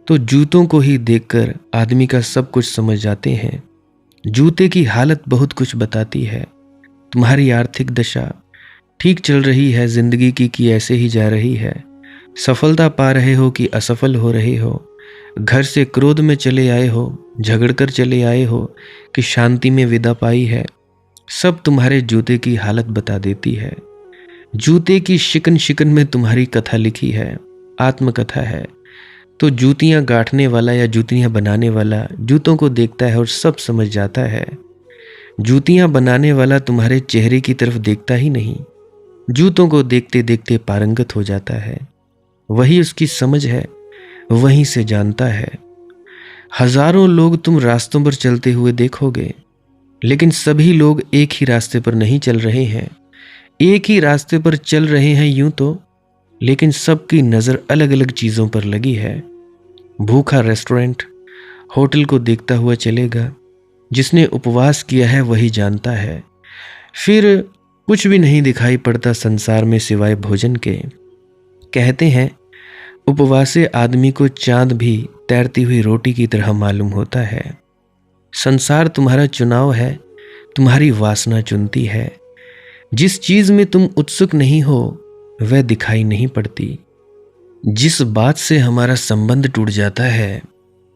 तो जूतों को ही देखकर आदमी का सब कुछ समझ जाते हैं। जूते की हालत बहुत कुछ बताती है। तुम्हारी आर्थिक दशा ठीक चल रही है जिंदगी की कि ऐसे ही जा रही है, सफलता पा रहे हो कि असफल हो रहे हो, घर से क्रोध में चले आए हो, झगड़ कर चले आए हो कि शांति में विदा पाई है, सब तुम्हारे जूते की हालत बता देती है। जूते की शिकन शिकन में तुम्हारी कथा लिखी है, आत्मकथा है। तो जूतियां गांठने वाला या जूतियां बनाने वाला जूतों को देखता है और सब समझ जाता है। जूतियां बनाने वाला तुम्हारे चेहरे की तरफ देखता ही नहीं, जूतों को देखते देखते पारंगत हो जाता है। वही उसकी समझ है, वहीं से जानता है। हजारों लोग तुम रास्तों पर चलते हुए देखोगे, लेकिन सभी लोग एक ही रास्ते पर नहीं चल रहे हैं। एक ही रास्ते पर चल रहे हैं यूं तो, लेकिन सबकी नजर अलग अलग चीजों पर लगी है। भूखा रेस्टोरेंट होटल को देखता हुआ चलेगा, जिसने उपवास किया है वही जानता है। फिर कुछ भी नहीं दिखाई पड़ता संसार में सिवाय भोजन के। कहते हैं उपवासे आदमी को चांद भी तैरती हुई रोटी की तरह मालूम होता है। संसार तुम्हारा चुनाव है, तुम्हारी वासना चुनती है। जिस चीज में तुम उत्सुक नहीं हो वह दिखाई नहीं पड़ती। जिस बात से हमारा संबंध टूट जाता है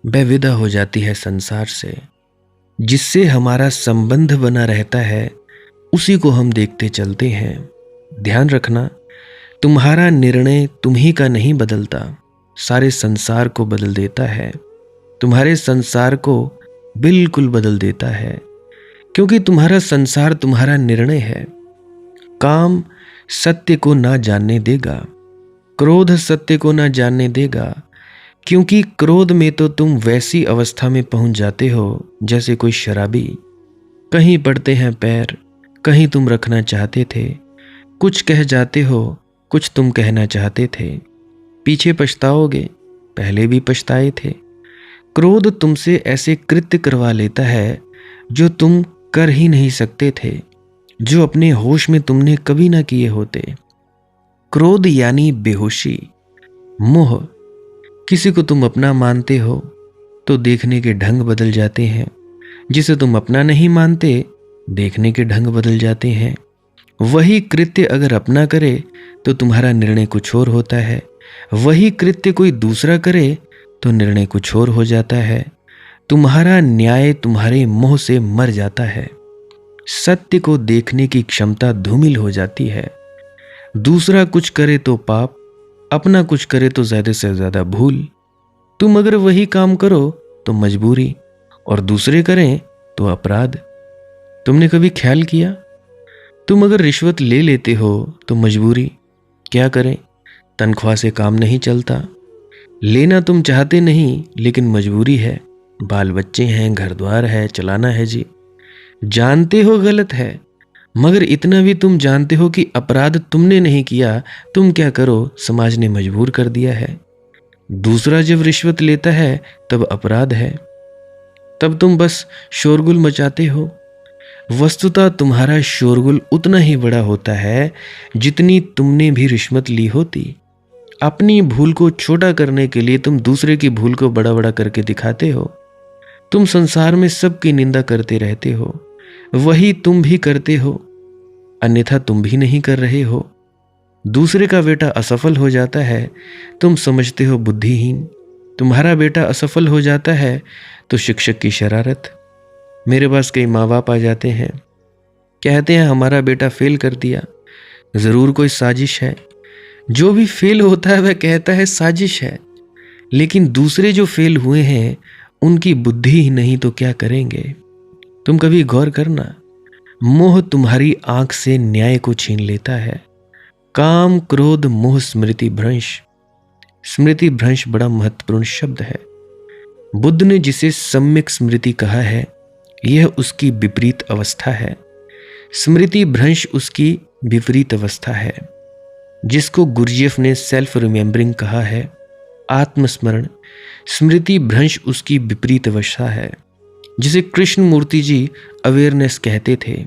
वह विदा हो जाती है संसार से। जिससे हमारा संबंध बना रहता है उसी को हम देखते चलते हैं। ध्यान रखना, तुम्हारा निर्णय तुम्ही का नहीं बदलता, सारे संसार को बदल देता है। तुम्हारे संसार को बिल्कुल बदल देता है, क्योंकि तुम्हारा संसार तुम्हारा निर्णय है। काम सत्य को ना जानने देगा, क्रोध सत्य को ना जानने देगा, क्योंकि क्रोध में तो तुम वैसी अवस्था में पहुंच जाते हो जैसे कोई शराबी। कहीं पड़ते हैं पैर, कहीं तुम रखना चाहते थे। कुछ कह जाते हो, कुछ तुम कहना चाहते थे। पीछे पछताओगे, पहले भी पछताए थे। क्रोध तुमसे ऐसे कृत्य करवा लेता है जो तुम कर ही नहीं सकते थे, जो अपने होश में तुमने कभी ना किए होते। क्रोध यानी बेहोशी, मोह। किसी को तुम अपना मानते हो तो देखने के ढंग बदल जाते हैं, जिसे तुम अपना नहीं मानते देखने के ढंग बदल जाते हैं। वही कृत्य अगर अपना करे तो तुम्हारा निर्णय कुछ और होता है, वही कृत्य कोई दूसरा करे तो निर्णय कुछ और हो जाता है। तुम्हारा न्याय तुम्हारे मोह से मर जाता है। सत्य को देखने की क्षमता धूमिल हो जाती है। दूसरा कुछ करे तो पाप, अपना कुछ करे तो ज्यादा से ज्यादा भूल। तुम अगर वही काम करो तो मजबूरी, और दूसरे करें तो अपराध। तुमने कभी ख्याल किया, तुम अगर रिश्वत ले लेते हो तो मजबूरी, क्या करें, तनख्वाह से काम नहीं चलता। लेना तुम चाहते नहीं लेकिन मजबूरी है, बाल बच्चे हैं, घर द्वार है, चलाना है जी। जानते हो गलत है, मगर इतना भी तुम जानते हो कि अपराध तुमने नहीं किया, तुम क्या करो, समाज ने मजबूर कर दिया है। दूसरा जब रिश्वत लेता है तब अपराध है, तब तुम बस शोरगुल मचाते हो। वस्तुतः तुम्हारा शोरगुल उतना ही बड़ा होता है जितनी तुमने भी रिश्वत ली होती। अपनी भूल को छोटा करने के लिए तुम दूसरे की भूल को बड़ा बड़ा करके दिखाते हो। तुम संसार में सबकी निंदा करते रहते हो, वही तुम भी करते हो, अन्यथा तुम भी नहीं कर रहे हो। दूसरे का बेटा असफल हो जाता है, तुम समझते हो बुद्धिहीन। तुम्हारा बेटा असफल हो जाता है तो शिक्षक की शरारत। मेरे पास कई माँ बाप आ जाते हैं, कहते हैं हमारा बेटा फेल कर दिया, जरूर कोई साजिश है। जो भी फेल होता है वह कहता है साजिश है, लेकिन दूसरे जो फेल हुए हैं उनकी बुद्धि ही नहीं तो क्या करेंगे। तुम कभी गौर करना, मोह तुम्हारी आंख से न्याय को छीन लेता है। काम, क्रोध, मोह, स्मृति भ्रंश। स्मृति भ्रंश बड़ा महत्वपूर्ण शब्द है। बुद्ध ने जिसे सम्यक स्मृति कहा है, यह उसकी विपरीत अवस्था है। स्मृति भ्रंश उसकी विपरीत अवस्था है, जिसको गुरजेफ ने सेल्फ रिमेंबरिंग कहा है, आत्मस्मरण। स्मृति भ्रंश उसकी विपरीत अवस्था है, जिसे कृष्ण मूर्ति जी अवेयरनेस कहते थे।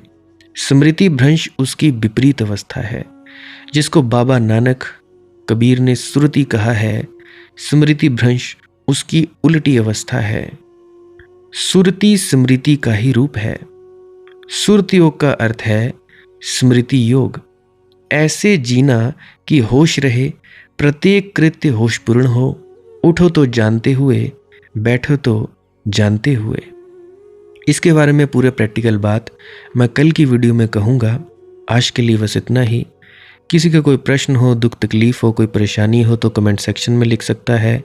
स्मृति भ्रंश उसकी विपरीत अवस्था है, जिसको बाबा नानक कबीर ने सुरति कहा है। स्मृति भ्रंश उसकी उल्टी अवस्था है। सुरति स्मृति का ही रूप है। सुरति योग का अर्थ है स्मृति योग। ऐसे जीना कि होश रहे, प्रत्येक कृत्य होशपूर्ण हो, उठो तो जानते हुए, बैठो तो जानते हुए। इसके बारे में पूरे प्रैक्टिकल बात मैं कल की वीडियो में कहूँगा। आज के लिए बस इतना ही। किसी का कोई प्रश्न हो, दुख तकलीफ हो, कोई परेशानी हो तो कमेंट सेक्शन में लिख सकता है।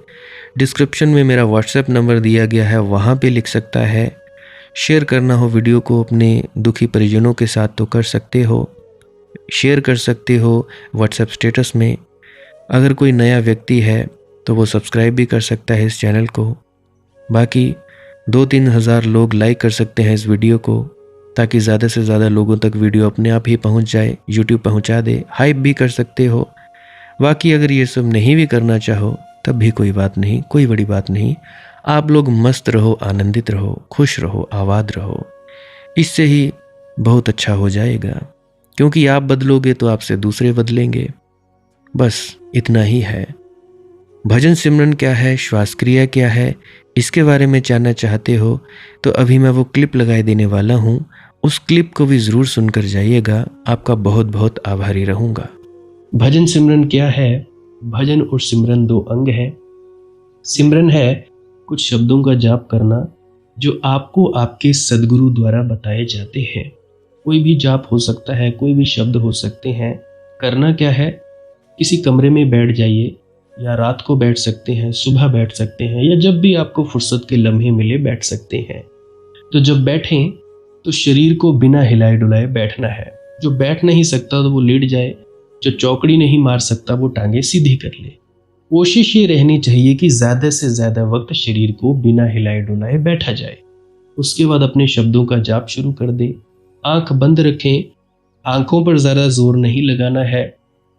डिस्क्रिप्शन में मेरा व्हाट्सएप नंबर दिया गया है, वहाँ पे लिख सकता है। शेयर करना हो वीडियो को अपने दुखी परिजनों के साथ तो कर सकते हो, शेयर कर सकते हो व्हाट्सएप स्टेटस में। अगर कोई नया व्यक्ति है तो वो सब्सक्राइब भी कर सकता है इस चैनल को। बाकी 2-3 हज़ार लोग लाइक कर सकते हैं इस वीडियो को, ताकि ज़्यादा से ज़्यादा लोगों तक वीडियो अपने आप ही पहुंच जाए, यूट्यूब पहुंचा दे। हाइप भी कर सकते हो। बाकी अगर ये सब नहीं भी करना चाहो तब भी कोई बात नहीं, कोई बड़ी बात नहीं। आप लोग मस्त रहो, आनंदित रहो, खुश रहो, आबाद रहो। इससे ही बहुत अच्छा हो जाएगा, क्योंकि आप बदलोगे तो आपसे दूसरे बदलेंगे। बस इतना ही है। भजन सिमरन क्या है, श्वास क्रिया क्या है, इसके बारे में जानना चाहते हो तो अभी मैं वो क्लिप लगाए देने वाला हूँ। उस क्लिप को भी ज़रूर सुनकर जाइएगा। आपका बहुत बहुत आभारी रहूँगा। भजन सिमरन क्या है? भजन और सिमरन 2 अंग हैं। सिमरन है कुछ शब्दों का जाप करना जो आपको आपके सद्गुरु द्वारा बताए जाते हैं। कोई भी जाप हो सकता है, कोई भी शब्द हो सकते हैं। करना क्या है? किसी कमरे में बैठ जाइए, या रात को बैठ सकते हैं, सुबह बैठ सकते हैं, या जब भी आपको फुर्सत के लम्हे मिले बैठ सकते हैं। तो जब बैठें तो शरीर को बिना हिलाए डुलाए बैठना है। जो बैठ नहीं सकता तो वो लेट जाए, जो चौकड़ी नहीं मार सकता वो टांगे सीधी कर ले। कोशिश ये रहनी चाहिए कि ज़्यादा से ज़्यादा वक्त शरीर को बिना हिलाए डुलाए बैठा जाए। उसके बाद अपने शब्दों का जाप शुरू कर दें। आंख बंद रखें। आंखों पर ज़्यादा जोर नहीं लगाना है,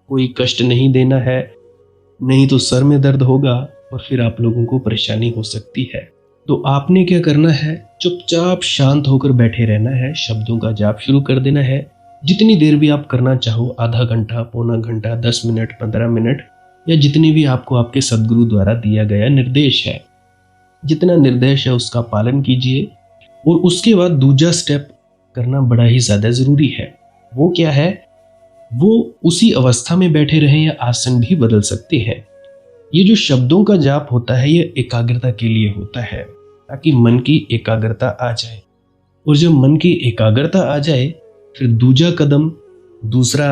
कोई कष्ट नहीं देना है, नहीं तो सर में दर्द होगा और फिर आप लोगों को परेशानी हो सकती है। तो आपने क्या करना है? चुपचाप शांत होकर बैठे रहना है। शब्दों का जाप शुरू कर देना है। जितनी देर भी आप करना चाहो, आधा घंटा, पौना घंटा, 10 मिनट, 15 मिनट, या जितनी भी आपको आपके सद्गुरु द्वारा दिया गया निर्देश है, जितना निर्देश है उसका पालन कीजिए। और उसके बाद दूसरा स्टेप करना बड़ा ही ज़्यादा ज़रूरी है। वो क्या है? वो उसी अवस्था में बैठे रहें या आसन भी बदल सकते हैं। ये जो शब्दों का जाप होता है ये एकाग्रता के लिए होता है, ताकि मन की एकाग्रता आ जाए। और जब मन की एकाग्रता आ जाए फिर दूसरा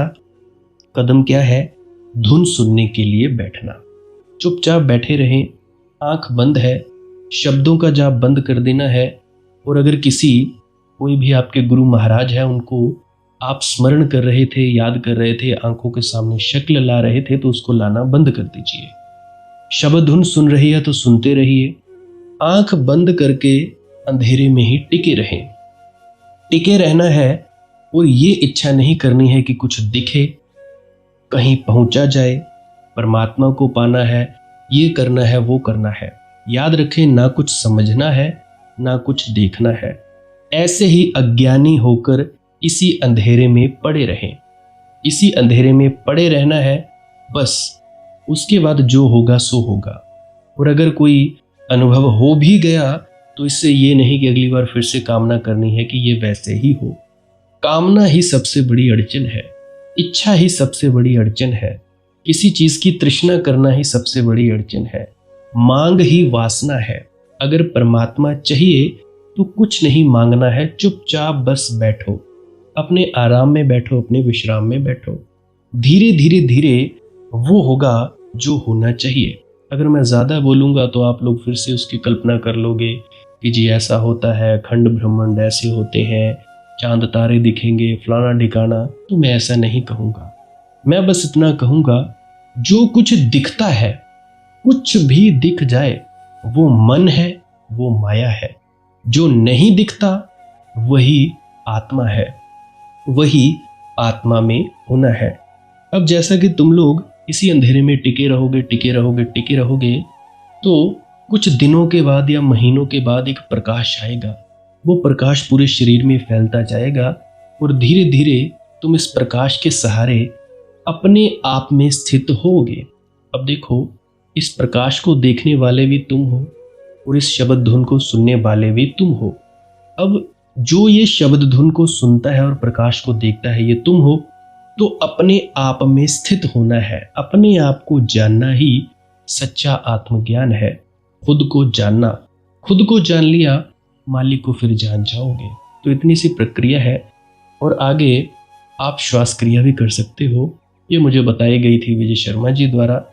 कदम क्या है? धुन सुनने के लिए बैठना। चुपचाप बैठे रहें, आंख बंद है, शब्दों का जाप बंद कर देना है। और अगर कोई भी आपके गुरु महाराज है, उनको आप स्मरण कर रहे थे, याद कर रहे थे, आंखों के सामने शक्ल ला रहे थे, तो उसको लाना बंद कर दीजिए। शब्द धुन सुन रही है तो सुनते रहिए। आंख बंद करके अंधेरे में ही टिके रहें। टिके रहना है और ये इच्छा नहीं करनी है कि कुछ दिखे, कहीं पहुंचा जाए, परमात्मा को पाना है, ये करना है, वो करना है। याद रखें, ना कुछ समझना है, ना कुछ देखना है। ऐसे ही अज्ञानी होकर इसी अंधेरे में पड़े रहें। इसी अंधेरे में पड़े रहना है बस। उसके बाद जो होगा सो होगा। और अगर कोई अनुभव हो भी गया तो इससे ये नहीं कि अगली बार फिर से कामना करनी है कि ये वैसे ही हो। कामना ही सबसे बड़ी अड़चन है, इच्छा ही सबसे बड़ी अड़चन है, किसी चीज की तृष्णा करना ही सबसे बड़ी अड़चन है, मांग ही वासना है। अगर परमात्मा चाहिए तो कुछ नहीं मांगना है, चुपचाप बस बैठो, अपने आराम में बैठो, अपने विश्राम में बैठो। धीरे धीरे धीरे वो होगा जो होना चाहिए। अगर मैं ज़्यादा बोलूँगा तो आप लोग फिर से उसकी कल्पना कर लोगे कि जी ऐसा होता है, खंड ब्रह्मांड ऐसे होते हैं, चांद तारे दिखेंगे, फलाना ढिकाना। तो मैं ऐसा नहीं कहूँगा। मैं बस इतना कहूँगा, जो कुछ दिखता है, कुछ भी दिख जाए, वो मन है, वो माया है। जो नहीं दिखता वही आत्मा है, वही आत्मा में होना है। अब जैसा कि तुम लोग इसी अंधेरे में टिके रहोगे, तो कुछ दिनों के बाद या महीनों के बाद एक प्रकाश आएगा। वो प्रकाश पूरे शरीर में फैलता जाएगा और धीरे धीरे तुम इस प्रकाश के सहारे अपने आप में स्थित होगे। अब देखो, इस प्रकाश को देखने वाले भी तुम हो और इस शब्द धुन को सुनने वाले भी तुम हो। अब जो ये शब्द धुन को सुनता है और प्रकाश को देखता है, ये तुम हो। तो अपने आप में स्थित होना है, अपने आप को जानना ही सच्चा आत्मज्ञान है। खुद को जानना, खुद को जान लिया मालिक को फिर जान जाओगे। तो इतनी सी प्रक्रिया है। और आगे आप श्वास क्रिया भी कर सकते हो। ये मुझे बताई गई थी विजय शर्मा जी द्वारा।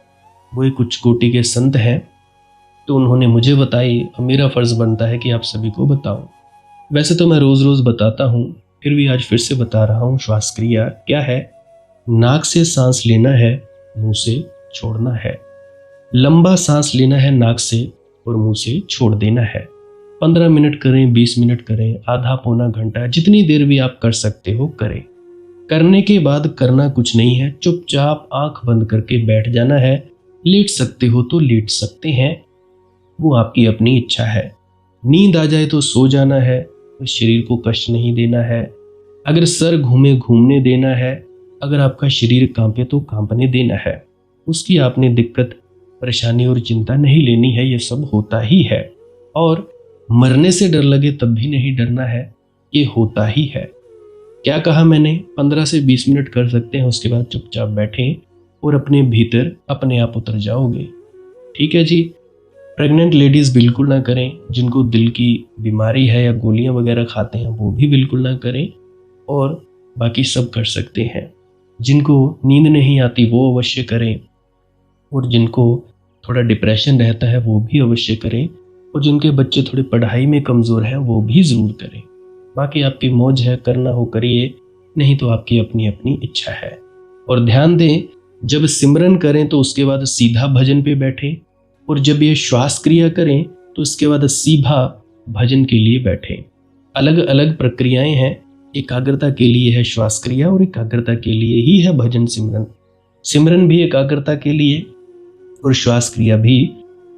वो एक उच्च कोटि के संत हैं, तो उन्होंने मुझे बताई और मेरा फर्ज बनता है कि आप सभी को बताऊं। वैसे तो मैं रोज रोज बताता हूं, फिर भी आज फिर से बता रहा हूं। श्वास क्रिया क्या है? नाक से सांस लेना है, मुंह से छोड़ना है। लंबा सांस लेना है नाक से और मुंह से छोड़ देना है। 15 मिनट करें, 20 मिनट करें, आधा पौना घंटा, जितनी देर भी आप कर सकते हो करें। करने के बाद करना कुछ नहीं है, चुपचाप आंख बंद करके बैठ जाना है। लेट सकते हो तो लेट सकते हैं, वो आपकी अपनी इच्छा है। नींद आ जाए तो सो जाना है, तो शरीर को कष्ट नहीं देना है। अगर सर घूमे घूमने देना है, अगर आपका शरीर कांपे तो कांपने देना है। उसकी आपने दिक्कत, परेशानी और चिंता नहीं लेनी है, ये सब होता ही है। और मरने से डर लगे तब भी नहीं डरना है, ये होता ही है। क्या कहा मैंने? 15 से 20 मिनट कर सकते हैं, उसके बाद चुपचाप बैठें और अपने भीतर अपने आप उतर जाओगे। ठीक है जी। प्रेग्नेंट लेडीज़ बिल्कुल ना करें, जिनको दिल की बीमारी है या गोलियां वगैरह खाते हैं वो भी बिल्कुल ना करें, और बाकी सब कर सकते हैं। जिनको नींद नहीं आती वो अवश्य करें, और जिनको थोड़ा डिप्रेशन रहता है वो भी अवश्य करें, और जिनके बच्चे थोड़े पढ़ाई में कमज़ोर हैं वो भी ज़रूर करें। बाकी आपकी मौज है, करना हो करिए, नहीं तो आपकी अपनी अपनी इच्छा है। और ध्यान दें, जब सिमरन करें तो उसके बाद सीधा भजन पे बैठें, और जब ये श्वास क्रिया करें तो उसके बाद सीधा भजन के लिए बैठें। अलग अलग प्रक्रियाएं हैं। एकाग्रता के लिए है श्वास क्रिया और एकाग्रता के लिए ही है भजन सिमरन। सिमरन भी एकाग्रता के लिए और श्वास क्रिया भी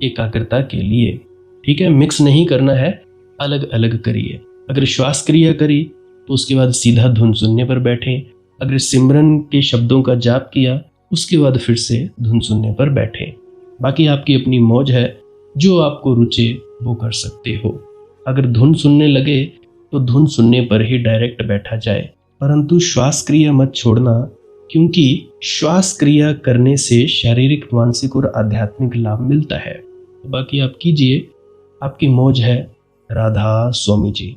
एकाग्रता के लिए। ठीक है, मिक्स नहीं करना है, अलग अलग करिए। अगर श्वास क्रिया करी तो उसके बाद सीधा धुन सुनने पर बैठें। अगर सिमरन के शब्दों का जाप किया उसके बाद फिर से धुन सुनने पर बैठें। बाकी आपकी अपनी मौज है, जो आपको रुचे वो कर सकते हो। अगर धुन सुनने लगे तो धुन सुनने पर ही डायरेक्ट बैठा जाए, परंतु श्वास क्रिया मत छोड़ना, क्योंकि श्वास क्रिया करने से शारीरिक, मानसिक और आध्यात्मिक लाभ मिलता है। तो बाकी आप कीजिए, आपकी मौज है। राधा स्वामी जी।